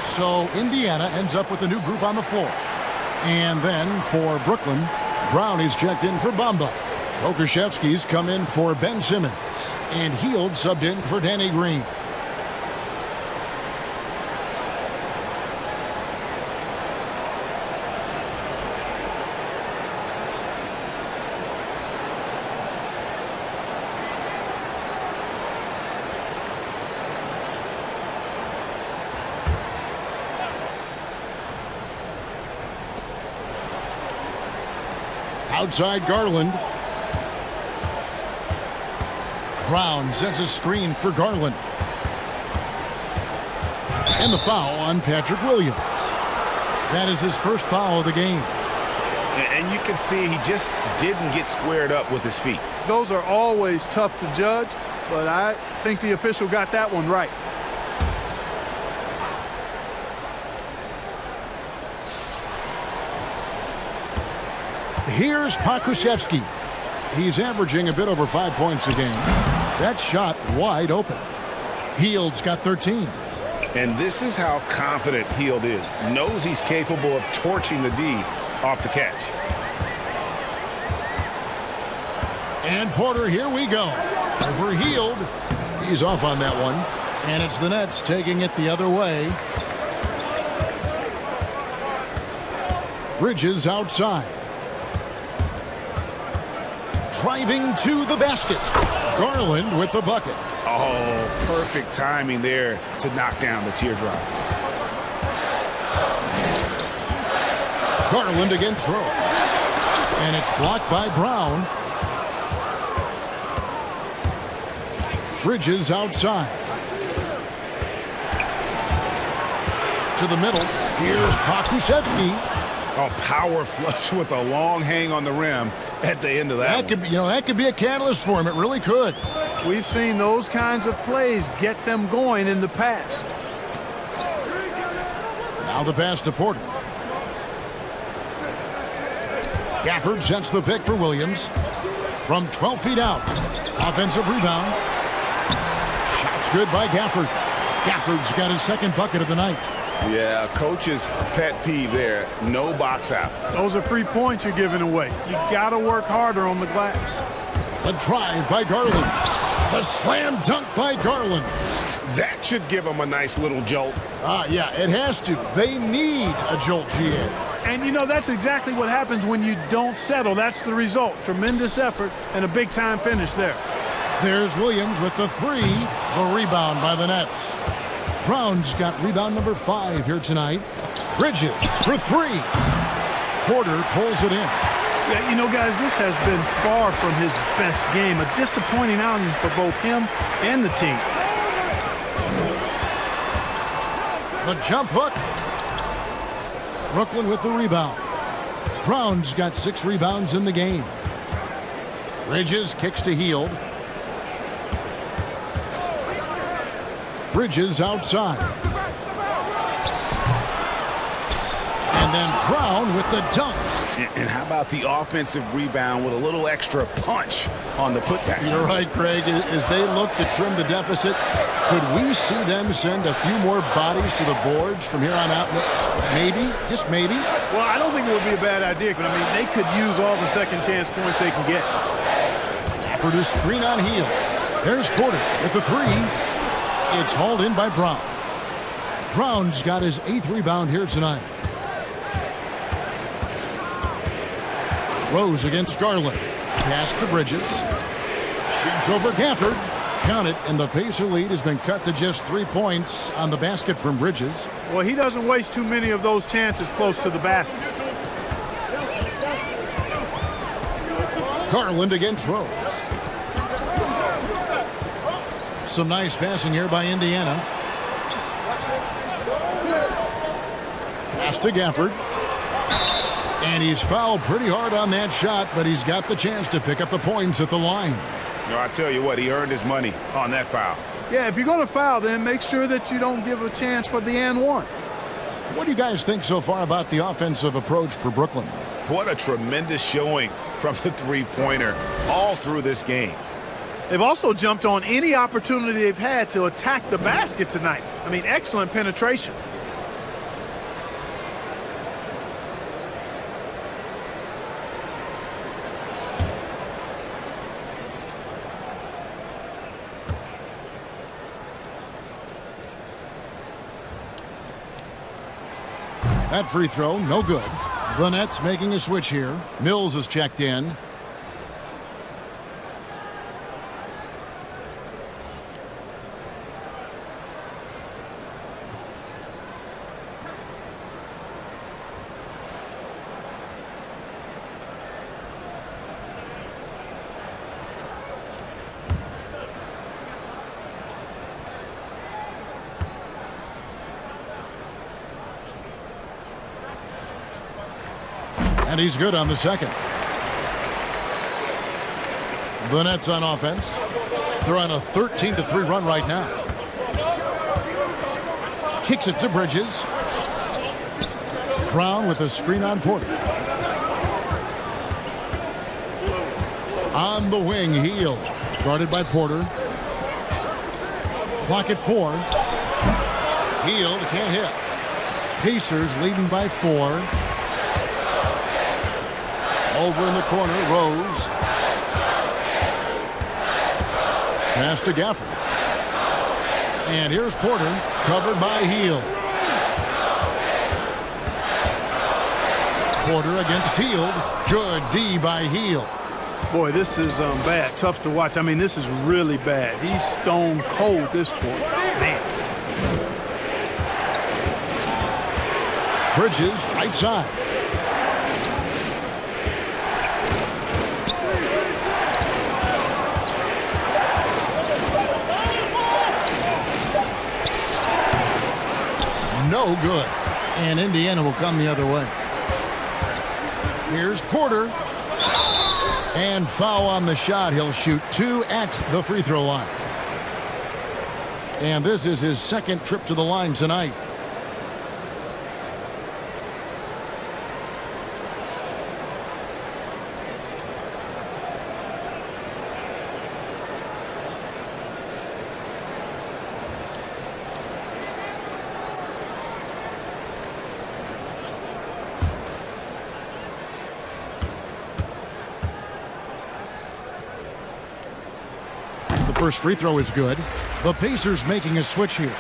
So Indiana ends up with a new group on the floor. And then for Brooklyn, Brown is checked in for Bamba. Okashevsky's come in for Ben Simmons. And Hield subbed in for Danny Green. Outside Garland. Brown sets a screen for Garland. And the foul on Patrick Williams. That is his first foul of the game. And you can see he just didn't get squared up with his feet. Those are always tough to judge, but I think the official got that one right. Here's Pokusevski. He's averaging a bit over 5 points a game. That shot wide open. Hield's got 13. And this is how confident Hield is. Knows he's capable of torching the D off the catch. And Porter, here we go. Over Hield. He's off on that one. And it's the Nets taking it the other way. Bridges outside. Driving to the basket. Garland with the bucket. Oh, perfect timing there to knock down the teardrop. Garland again throws. And it's blocked by Brown. Bridges outside. To the middle. Here's Pokusevski. A power flush with a long hang on the rim at the end of that. That could be a catalyst for him. It really could. We've seen those kinds of plays get them going in the past. Now the pass to Porter. Gafford sets the pick for Williams. From 12 feet out. Offensive rebound. Shot's good by Gafford. Gafford's got his second bucket of the night. Yeah, coach's pet peeve there. No box out. Those are free points you're giving away. You got to work harder on the glass. The drive by Garland. The slam dunk by Garland. That should give them a nice little jolt. Yeah, it has to. They need a jolt, GA. And, that's exactly what happens when you don't settle. That's the result. Tremendous effort and a big-time finish there. There's Williams with the three. The rebound by the Nets. Brown's got rebound number 5 here tonight. Bridges for 3. Porter pulls it in. Yeah, guys, this has been far from his best game. A disappointing outing for both him and the team. The jump hook. Brooklyn with the rebound. Brown's got 6 rebounds in the game. Bridges kicks to Hield. Bridges outside. And then Brown with the dunk. And how about the offensive rebound with a little extra punch on the putback? You're right, Greg. As they look to trim the deficit, could we see them send a few more bodies to the boards from here on out? Maybe, just maybe. Well, I don't think it would be a bad idea, but they could use all the second chance points they can get. For the screen on Hield. There's Porter with the 3. It's hauled in by Brown. Brown's got his 8th rebound here tonight. Rose against Garland. Pass to Bridges. Shoots over Gafford. Count it, and the Pacer lead has been cut to just 3 points on the basket from Bridges. Well, he doesn't waste too many of those chances close to the basket. Garland against Rose. Some nice passing here by Indiana. Pass to Gafford. And he's fouled pretty hard on that shot, but he's got the chance to pick up the points at the line. No, I tell you what, he earned his money on that foul. Yeah, if you're going to foul, then make sure that you don't give a chance for the and one. What do you guys think so far about the offensive approach for Brooklyn? What a tremendous showing from the three-pointer all through this game. They've also jumped on any opportunity they've had to attack the basket tonight. Excellent penetration. That free throw, no good. The Nets making a switch here. Mills is checked in. And he's good on the second. The Nets on offense. They're on a 13-3 run right now. Kicks it to Bridges. Brown with a screen on Porter. On the wing, Hield. Guarded by Porter. Clock at 4. Hield can't hit. Pacers leading by 4. Over in the corner, Rose. Pass to Gafford. And here's Porter, covered by Hield. Porter against Hield. Good D by Hield. Boy, this is bad. Tough to watch. I mean, this is really bad. He's stone cold this quarter. Man. Bridges, right side. No good. And Indiana will come the other way. Here's Porter. And foul on the shot. He'll shoot 2 at the free throw line. And this is his second trip to the line tonight. First free throw is good. The Pacers making a switch here.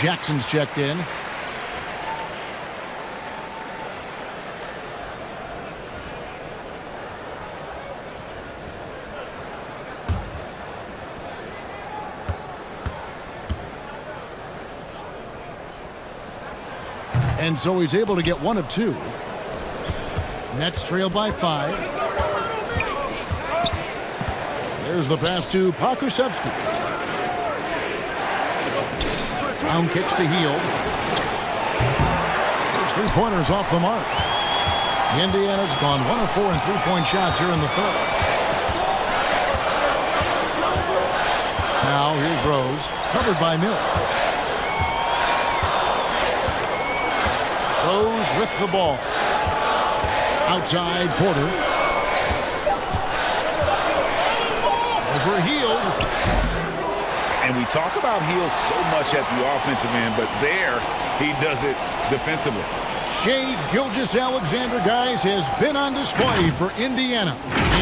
Jackson's checked in. And so he's able to get 1 of 2. Nets trail by 5. There's the pass to Pokusevski. Brown kicks to Hield. Those 3-pointers off the mark. Indiana's gone 1 of 4 in 3-point shots here in the third. Now here's Rose, covered by Mills. Rose with the ball. Outside Porter. Over Hield. And we talk about Hield so much at the offensive end, but there he does it defensively. Shai Gilgeous-Alexander, guys, has been on display for Indiana.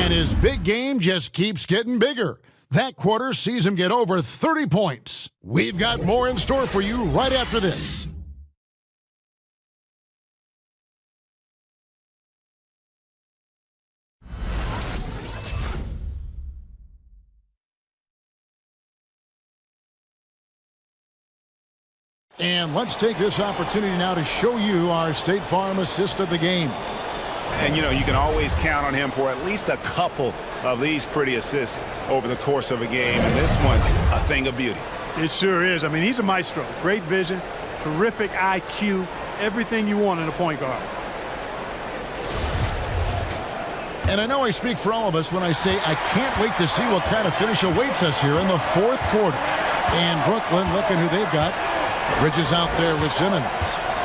And his big game just keeps getting bigger. That quarter sees him get over 30 points. We've got more in store for you right after this. And let's take this opportunity now to show you our State Farm assist of the game. And, you know, you can always count on him for at least a couple of these pretty assists over the course of a game. And this one's a thing of beauty. It sure is. I mean, he's a maestro. Great vision, terrific IQ, everything you want in a point guard. And I know I speak for all of us when I say I can't wait to see what kind of finish awaits us here in the fourth quarter. And Brooklyn, looking who they've got. Bridges out there with Simmons.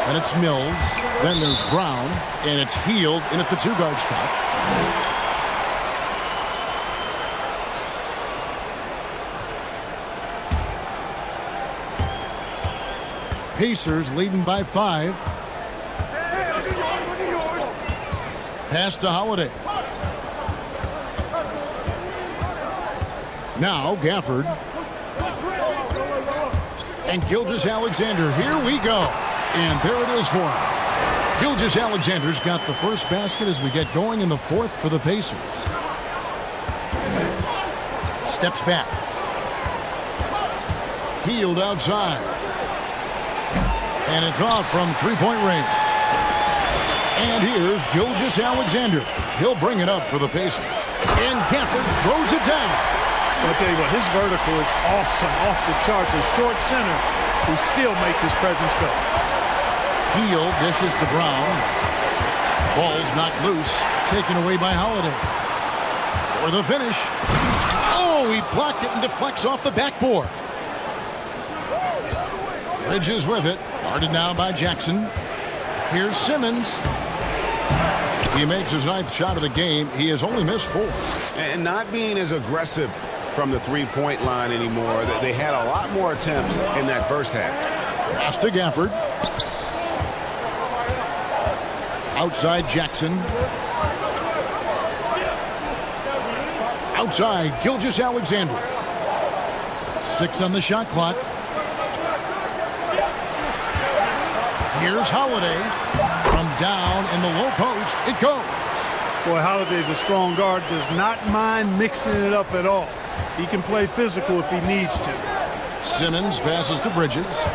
And it's Mills. Then there's Brown. And it's Hield in at the 2-guard spot. Pacers leading by 5. Pass to Holiday. Now Gafford. And Gilgeous-Alexander, here we go. And there it is for him. Gilgeous-Alexander's got the first basket as we get going in the fourth for the Pacers. Steps back. Hield outside. And it's off from 3-point range. And here's Gilgeous-Alexander. He'll bring it up for the Pacers. And Gafford throws it down. I'll tell you what, his vertical is awesome, off the charts. A short center who still makes his presence felt. Hield dishes to Brown. Ball's knocked loose, taken away by Holiday. For the finish. Oh, he blocked it and deflects off the backboard. Bridges with it, guarded now by Jackson. Here's Simmons. He makes his 9th shot of the game. He has only missed 4. And not being as aggressive from the three-point line anymore. They had a lot more attempts in that first half. Pass to Gafford. Outside Jackson. Outside Gilgeous-Alexander. 6 on the shot clock. Here's Holiday. From down in the low post, it goes. Boy, Holiday's a strong guard, does not mind mixing it up at all. He can play physical if he needs to. Simmons passes to Bridges.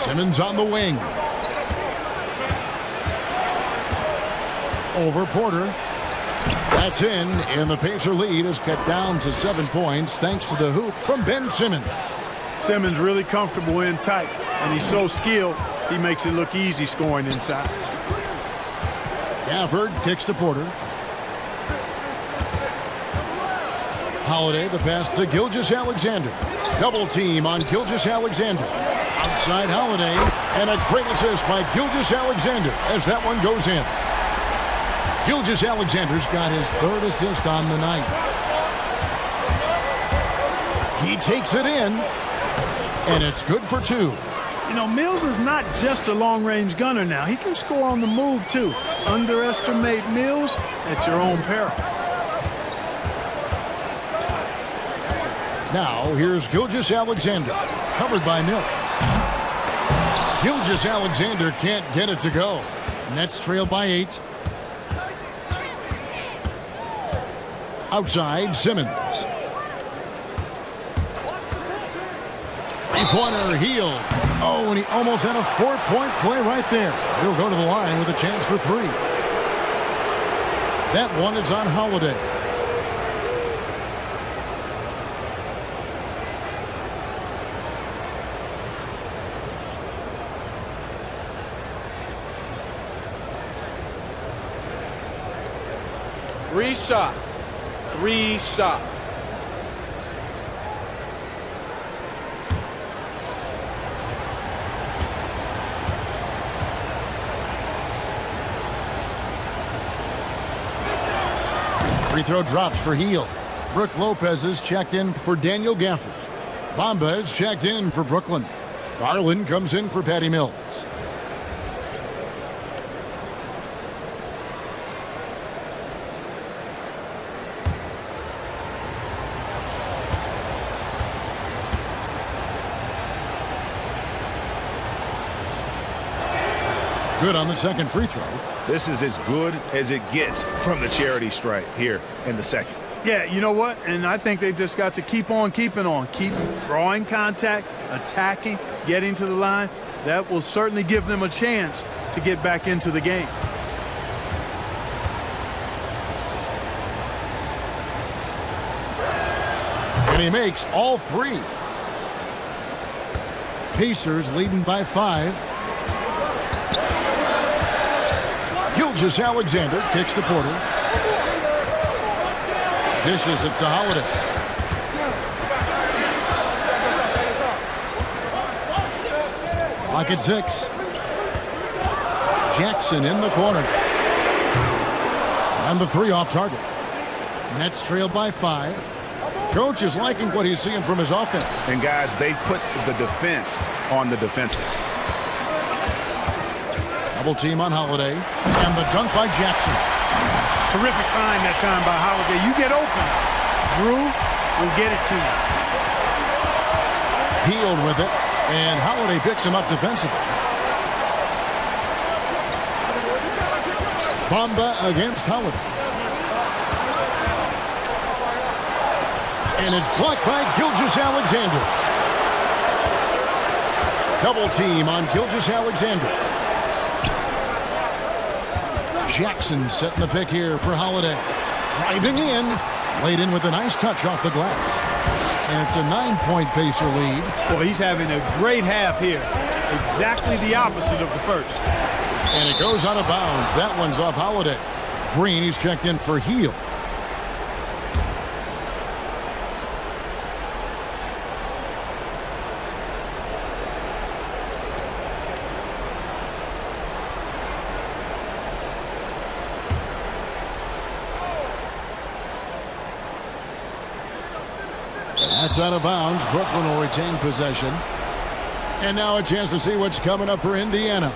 Simmons on the wing. Over Porter. That's in, and the Pacer lead is cut down to 7 points thanks to the hoop from Ben Simmons. Simmons really comfortable in tight, and he's so skilled, he makes it look easy scoring inside. Gafford kicks to Porter. Holiday, the pass to Gilgeous-Alexander. Double team on Gilgeous-Alexander. Outside Holiday, and a great assist by Gilgeous-Alexander as that one goes in. Gilgeous-Alexander's got his 3rd assist on the night. He takes it in, and it's good for 2. You know, Mills is not just a long-range gunner now. He can score on the move, too. Underestimate Mills at your own peril. Now, here's Gilgeous-Alexander, covered by Mills. Gilgeous-Alexander can't get it to go. Nets trail by 8. Outside, Simmons. Three-pointer, Hield. Oh, and he almost had a 4-point play right there. He'll go to the line with a chance for 3. That one is on Holiday. Three shots. 3 shots. Free throw drops for Hield. Brooke Lopez is checked in for Daniel Gafford. Bamba is checked in for Brooklyn. Garland comes in for Patty Mills. Good on the second free throw. This is as good as it gets from the charity stripe here in the second. Yeah, you know what? And I think they've just got to keep on keeping on. Keep drawing contact, attacking, getting to the line. That will certainly give them a chance to get back into the game. And he makes all 3. Pacers leading by 5. Gilgeous-Alexander kicks to Porter. Dishes it to Holiday. Clock at 6. Jackson in the corner. And the 3 off target. Nets trail by 5. Coach is liking what he's seeing from his offense. And guys, they put the defense on the defensive. Double team on Holiday. And the dunk by Jackson. Terrific find that time by Holiday. You get open. Drew will get it to you. Hield with it. And Holiday picks him up defensively. Bamba against Holiday. And it's blocked by Gilgeous-Alexander. Double team on Gilgeous-Alexander. Jackson setting the pick here for Holiday. Driving in. Laid in with a nice touch off the glass. And it's a 9-point Pacer lead. Boy, he's having a great half here. Exactly the opposite of the first. And it goes out of bounds. That one's off Holiday. Green, he's checked in for Hield. That's out of bounds. Brooklyn will retain possession. And now a chance to see what's coming up for Indiana.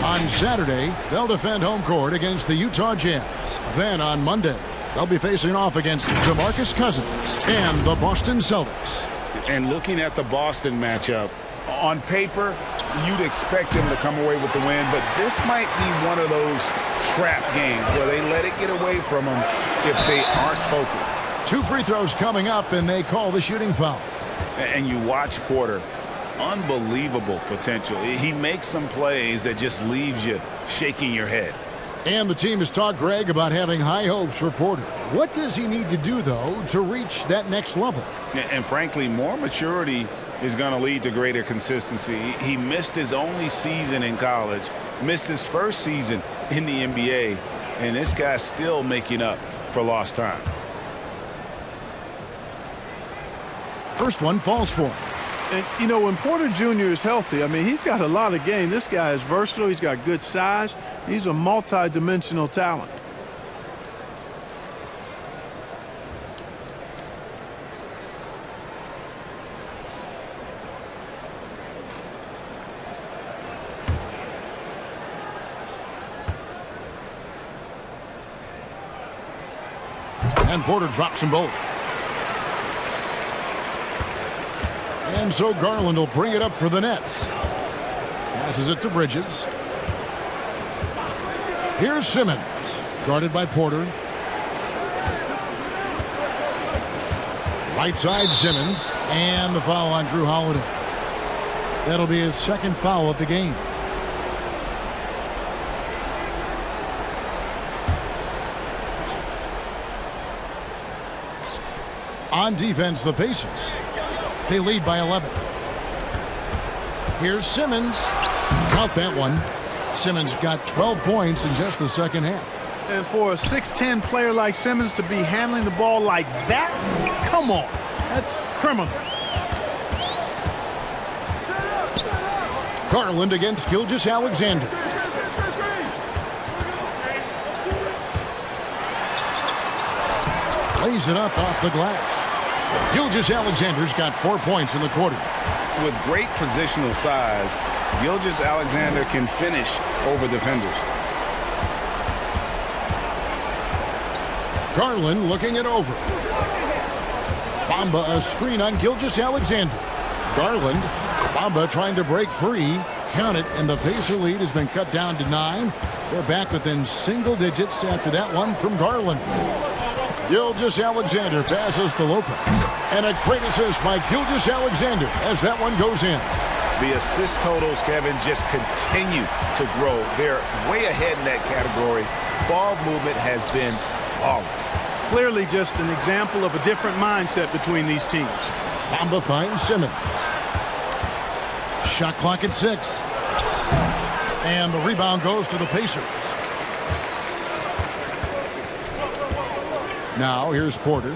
On Saturday, they'll defend home court against the Utah Jazz. Then on Monday, they'll be facing off against DeMarcus Cousins and the Boston Celtics. And looking at the Boston matchup, on paper, you'd expect them to come away with the win, but this might be one of those trap games where they let it get away from them if they aren't focused. 2 free throws coming up, and they call the shooting foul. And you watch Porter. Unbelievable potential. He makes some plays that just leaves you shaking your head. And the team has talked, Greg, about having high hopes for Porter. What does he need to do, though, to reach that next level? And frankly, more maturity is going to lead to greater consistency. He missed his only season in college, missed his first season in the NBA, and this guy's still making up for lost time. First one falls for him. And, you know, when Porter Jr. is healthy, I mean, he's got a lot of game. This guy is versatile. He's got good size. He's a multi-dimensional talent. And Porter drops them both. And so Garland will bring it up for the Nets. Passes it to Bridges. Here's Simmons, guarded by Porter. Right side Simmons, and the foul on Drew Holiday. That'll be his second foul of the game. On defense, the Pacers. They lead by 11. Here's Simmons. Count that one. Simmons got 12 points in just the second half. And for a 6'10 player like Simmons to be handling the ball like that, come on. That's criminal. Garland against Gilgeous-Alexander. Lays it up off the glass. Gilgeous-Alexander's got 4 points in the quarter. With great positional size, Gilgeous-Alexander can finish over defenders. Garland looking it over. Bamba a screen on Gilgeous-Alexander. Garland, Bamba trying to break free. Count it, and the Pacer lead has been cut down to 9. They're back within single digits after that one from Garland. Gilgeous-Alexander passes to Lopez. And a great assist by Gilgeous-Alexander as that one goes in. The assist totals, Kevin, just continue to grow. They're way ahead in that category. Ball movement has been flawless. Clearly just an example of a different mindset between these teams. Bamba finds Simmons. Shot clock at 6. And the rebound goes to the Pacers. Now here's Porter.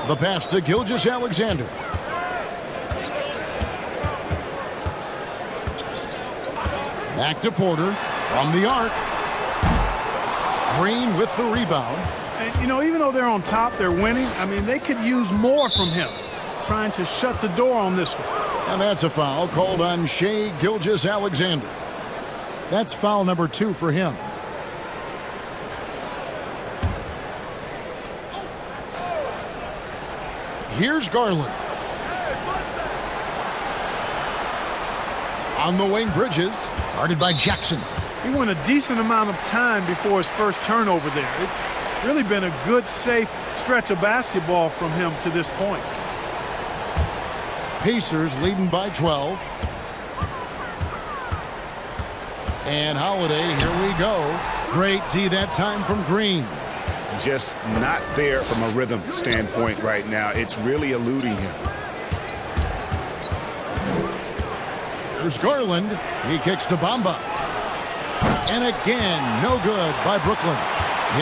The pass to Gilgeous-Alexander. Back to Porter from the arc. Green with the rebound. And, you know, even though they're on top, they're winning. I mean, they could use more from him, trying to shut the door on this one. And that's a foul called on Shai Gilgeous-Alexander. That's foul number 2 for him. Here's Garland. On the wing, Bridges, guarded by Jackson. He went a decent amount of time before his first turnover there. It's really been a good, safe stretch of basketball from him to this point. Pacers leading by 12. And Holiday, here we go. Great D that time from Green. Just not there from a rhythm standpoint right now. It's really eluding him. Here's Garland. He kicks to Bamba. And again, no good by Brooklyn.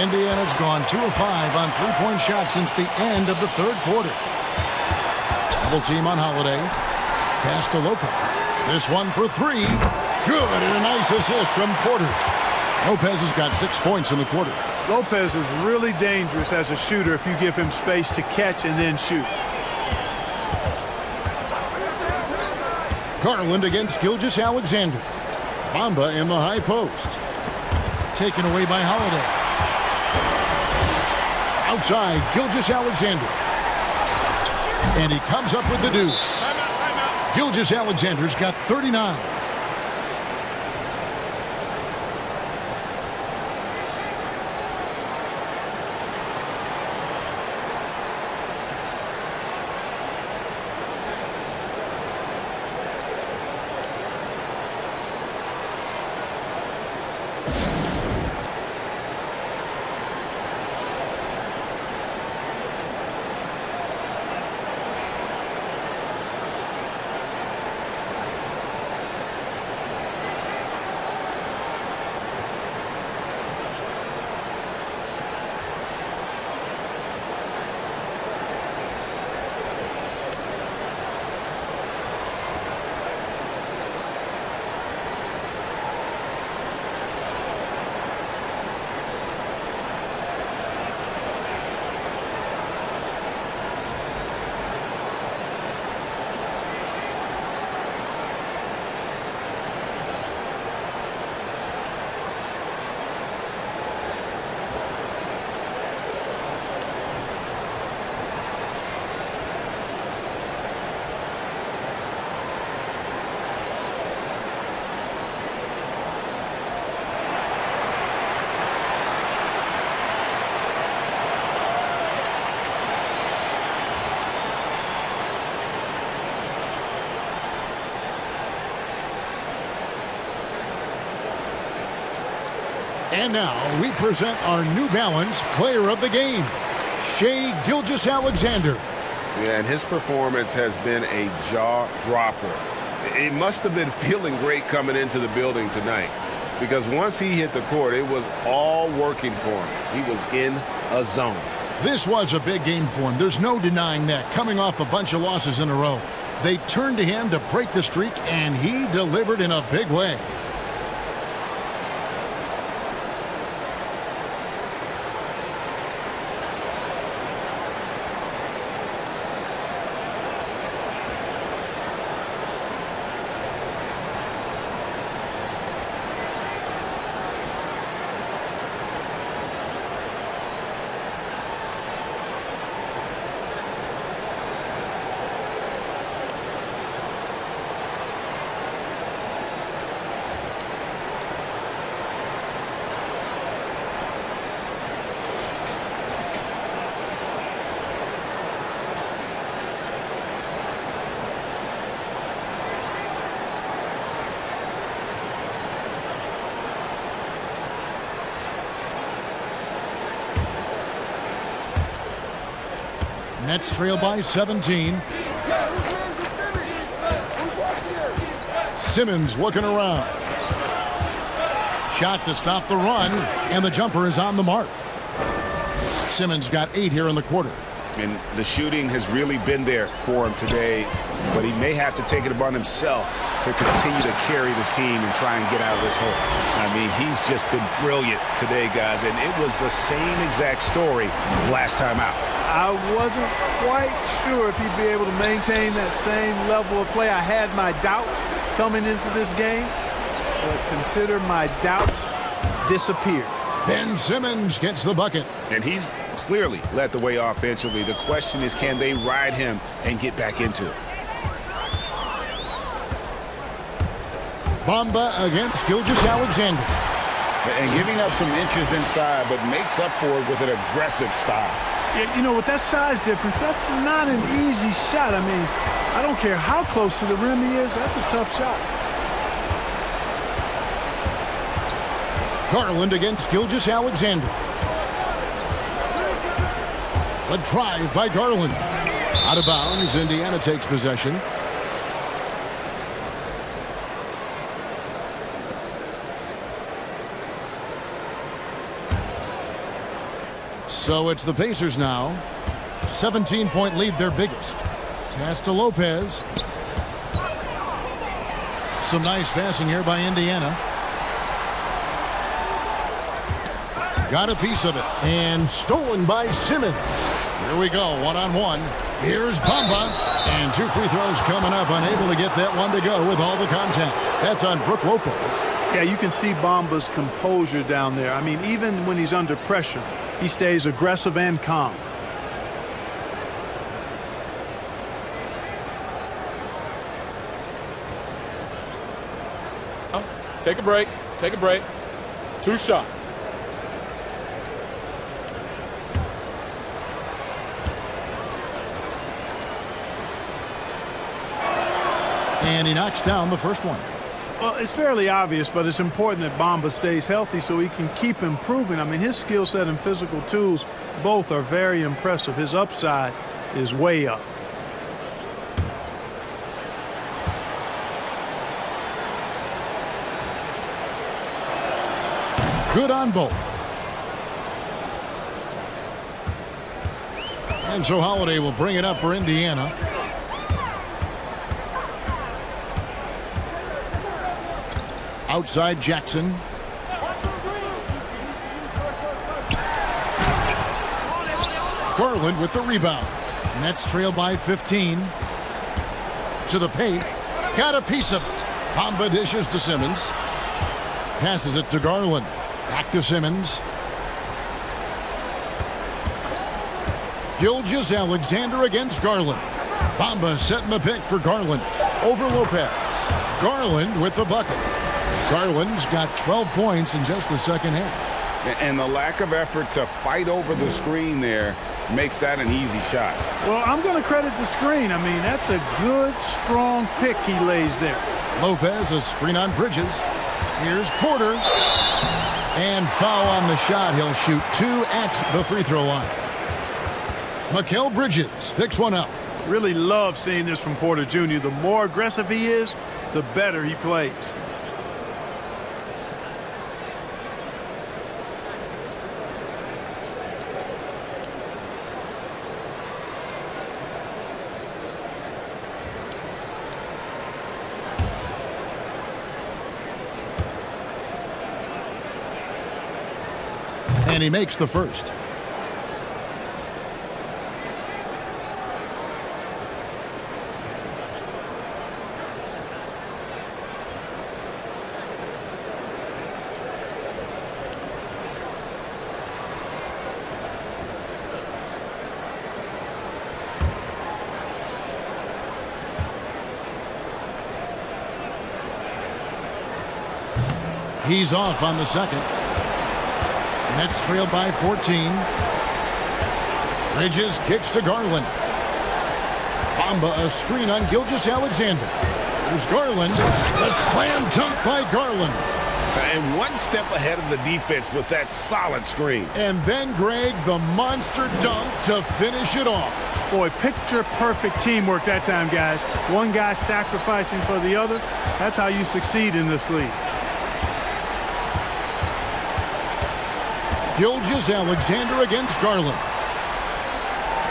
Indiana's gone 2 of 5 on three-point shots since the end of the third quarter. Double team on Holiday. Pass to Lopez. This one for 3. Good, and a nice assist from Porter. Lopez has got 6 points in the quarter. Lopez is really dangerous as a shooter if you give him space to catch and then shoot. Garland against Gilgeous-Alexander. Bamba in the high post. Taken away by Holiday. Outside, Gilgeous-Alexander. And he comes up with the deuce. Gilgeous-Alexander's got 39. And now we present our New Balance Player of the Game, Shai Gilgeous-Alexander. Yeah, and his performance has been a jaw-dropper. It must have been feeling great coming into the building tonight, because once he hit the court, it was all working for him. He was in a zone. This was a big game for him. There's no denying that, coming off a bunch of losses in a row. They turned to him to break the streak, and he delivered in a big way. Nets trail by 17. Simmons looking around. Shot to stop the run, and the jumper is on the mark. Simmons got 8 here in the quarter. And the shooting has really been there for him today, but he may have to take it upon himself to continue to carry this team and try and get out of this hole. I mean, he's just been brilliant today, guys, and it was the same exact story last time out. I wasn't quite sure if he'd be able to maintain that same level of play. I had my doubts coming into this game, but consider my doubts disappeared. Ben Simmons gets the bucket. And he's clearly led the way offensively. The question is, can they ride him and get back into it? Bamba against Gilgeous-Alexander. And giving up some inches inside, but makes up for it with an aggressive style. Yeah, you know, with that size difference, that's not an easy shot. I mean, I don't care how close to the rim he is, that's a tough shot. Garland against Gilgeous-Alexander. A drive by Garland. Out of bounds, Indiana takes possession. So it's the Pacers now. 17-point lead, their biggest. Pass to Lopez. Some nice passing here by Indiana. got a piece of it. And stolen by Simmons. Here we go, one-on-one. Here's Bamba. And 2 free throws coming up, unable to get that one to go with all the contact. That's on Brook Lopez. Yeah, you can see Bamba's composure down there. I mean, even when he's under pressure, he stays aggressive and calm. Take a break. Take a break. 2 shots. And he knocks down the first one. Well, it's fairly obvious, but it's important that Bamba stays healthy so he can keep improving. I mean, his skill set and physical tools both are very impressive. His upside is way up. Good on both. And so Holiday will bring it up for Indiana. Outside Jackson. Garland with the rebound. Nets trail by 15. To the paint. Got a piece of it. Bamba dishes to Simmons. Passes it to Garland. Back to Simmons. Gilgeous-Alexander against Garland. Bamba setting the pick for Garland. Over Lopez. Garland with the bucket. Garland's got 12 points in just the second half. And the lack of effort to fight over the screen there makes that an easy shot. Well, I'm going to credit the screen. I mean, that's a good, strong pick he lays there. Lopez, a screen on Bridges. Here's Porter. And foul on the shot. He'll shoot 2 at the free throw line. Mikal Bridges picks one up. Really love seeing this from Porter Jr. The more aggressive he is, the better he plays. And he makes the first. He's off on the second. Nets trail by 14. Bridges kicks to Garland. Bamba a screen on Gilgeous-Alexander. There's Garland. The slam dunk by Garland. And one step ahead of the defense with that solid screen. And then, Greg, the monster dunk to finish it off. Boy, picture-perfect teamwork that time, guys. One guy sacrificing for the other. That's how you succeed in this league. Gilgeous-Alexander against Garland.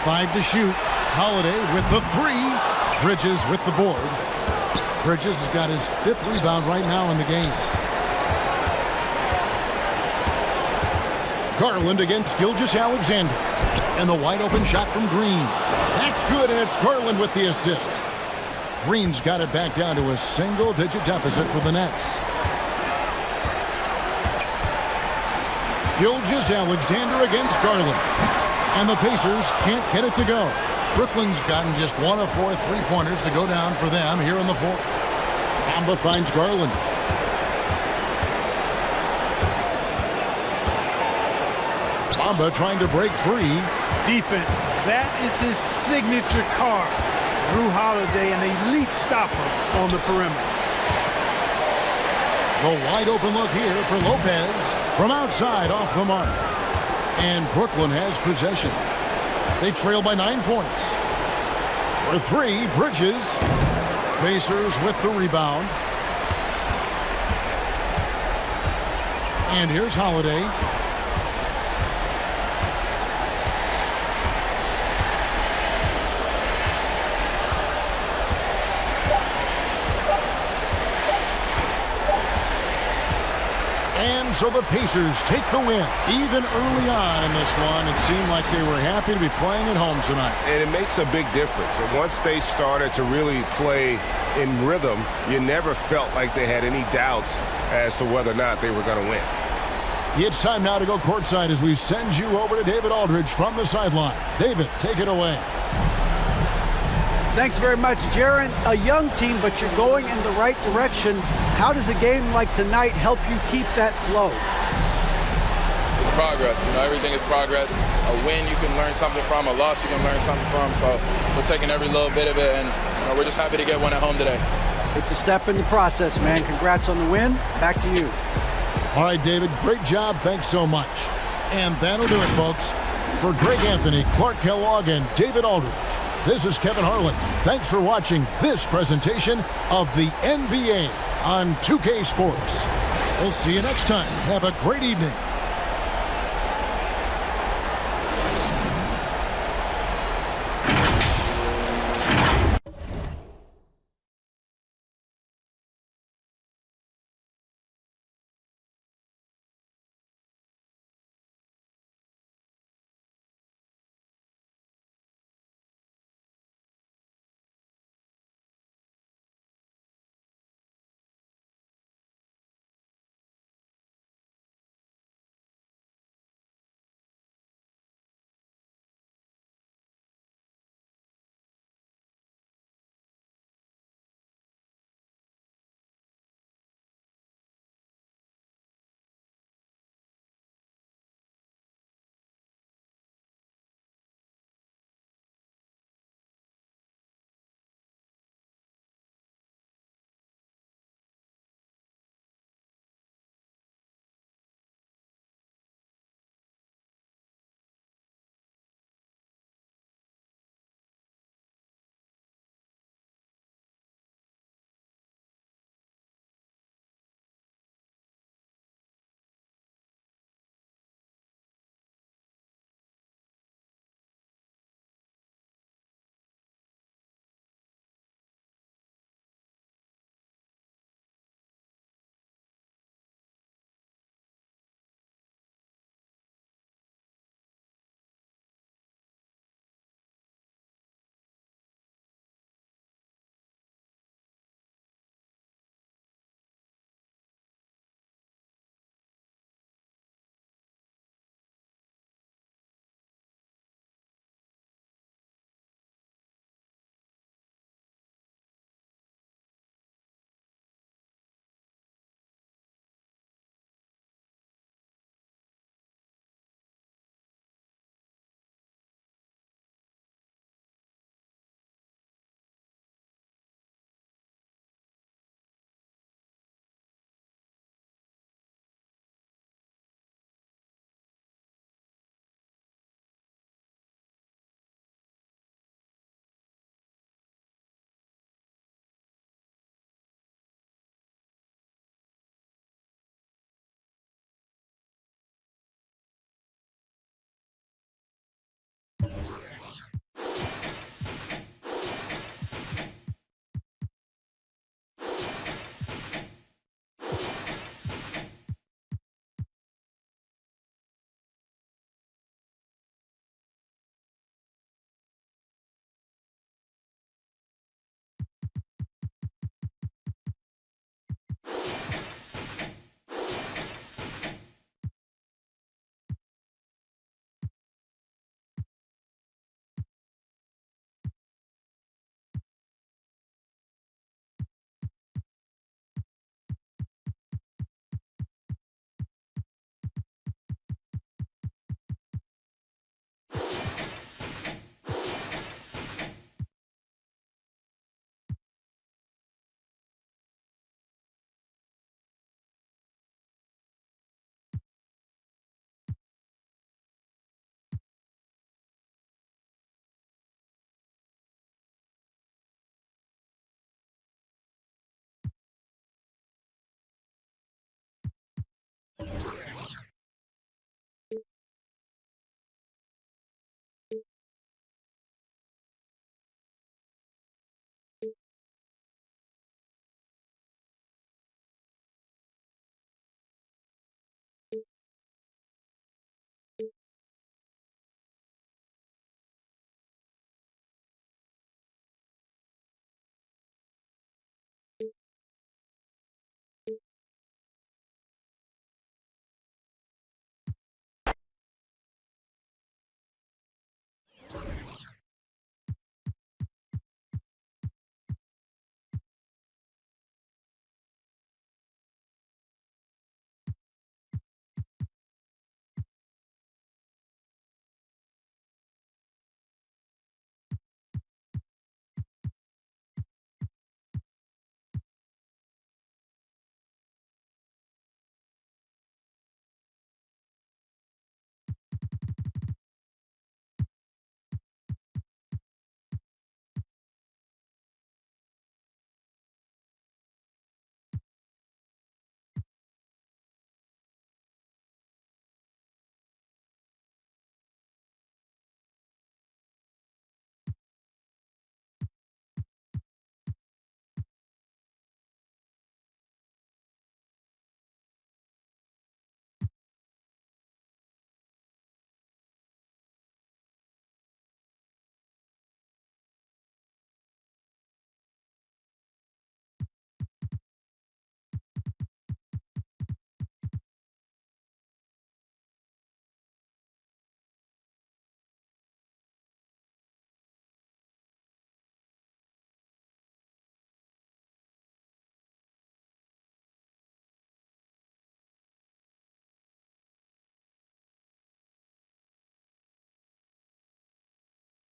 5 to shoot. Holiday with the 3. Bridges with the board. Bridges has got his 5th rebound right now in the game. Garland against Gilgeous-Alexander. And the wide open shot from Green. That's good, and it's Garland with the assist. Green's got it back down to a single-digit deficit for the Nets. Gilgeous-Alexander against Garland. And the Pacers can't get it to go. Brooklyn's gotten just 1 of 4 3-pointers to go down for them here in the 4th. Bamba finds Garland. Bamba trying to break free. Defense, that is his signature card. Drew Holiday, an elite stopper on the perimeter. The wide open look here for Lopez. From outside, off the mark. And Brooklyn has possession. They trail by 9 points. For 3, Bridges. Pacers with the rebound. And here's Holiday. And So the Pacers take the win. Even early on in this one, it seemed like they were happy to be playing at home tonight. And it makes a big difference. And once they started to really play in rhythm, you never felt like they had any doubts as to whether or not they were going to win. It's time now to go courtside as we send you over to David Aldridge from the sideline. David, take it away. Thanks very much, Jaron. A young team, but you're going in the right direction. How does a game like tonight help you keep that flow? It's progress. Everything is progress. A win you can learn something from, a loss you can learn something from. So we're taking every little bit of it, and we're just happy to get one at home today. It's a step in the process, man. Congrats on the win. Back to you. All right, David, great job. Thanks so much. And that'll do it, folks. For Greg Anthony, Clark Kellogg, and David Aldridge, this is Kevin Harlan. Thanks for watching this presentation of the NBA on 2K Sports. We'll see you next time. Have a great evening.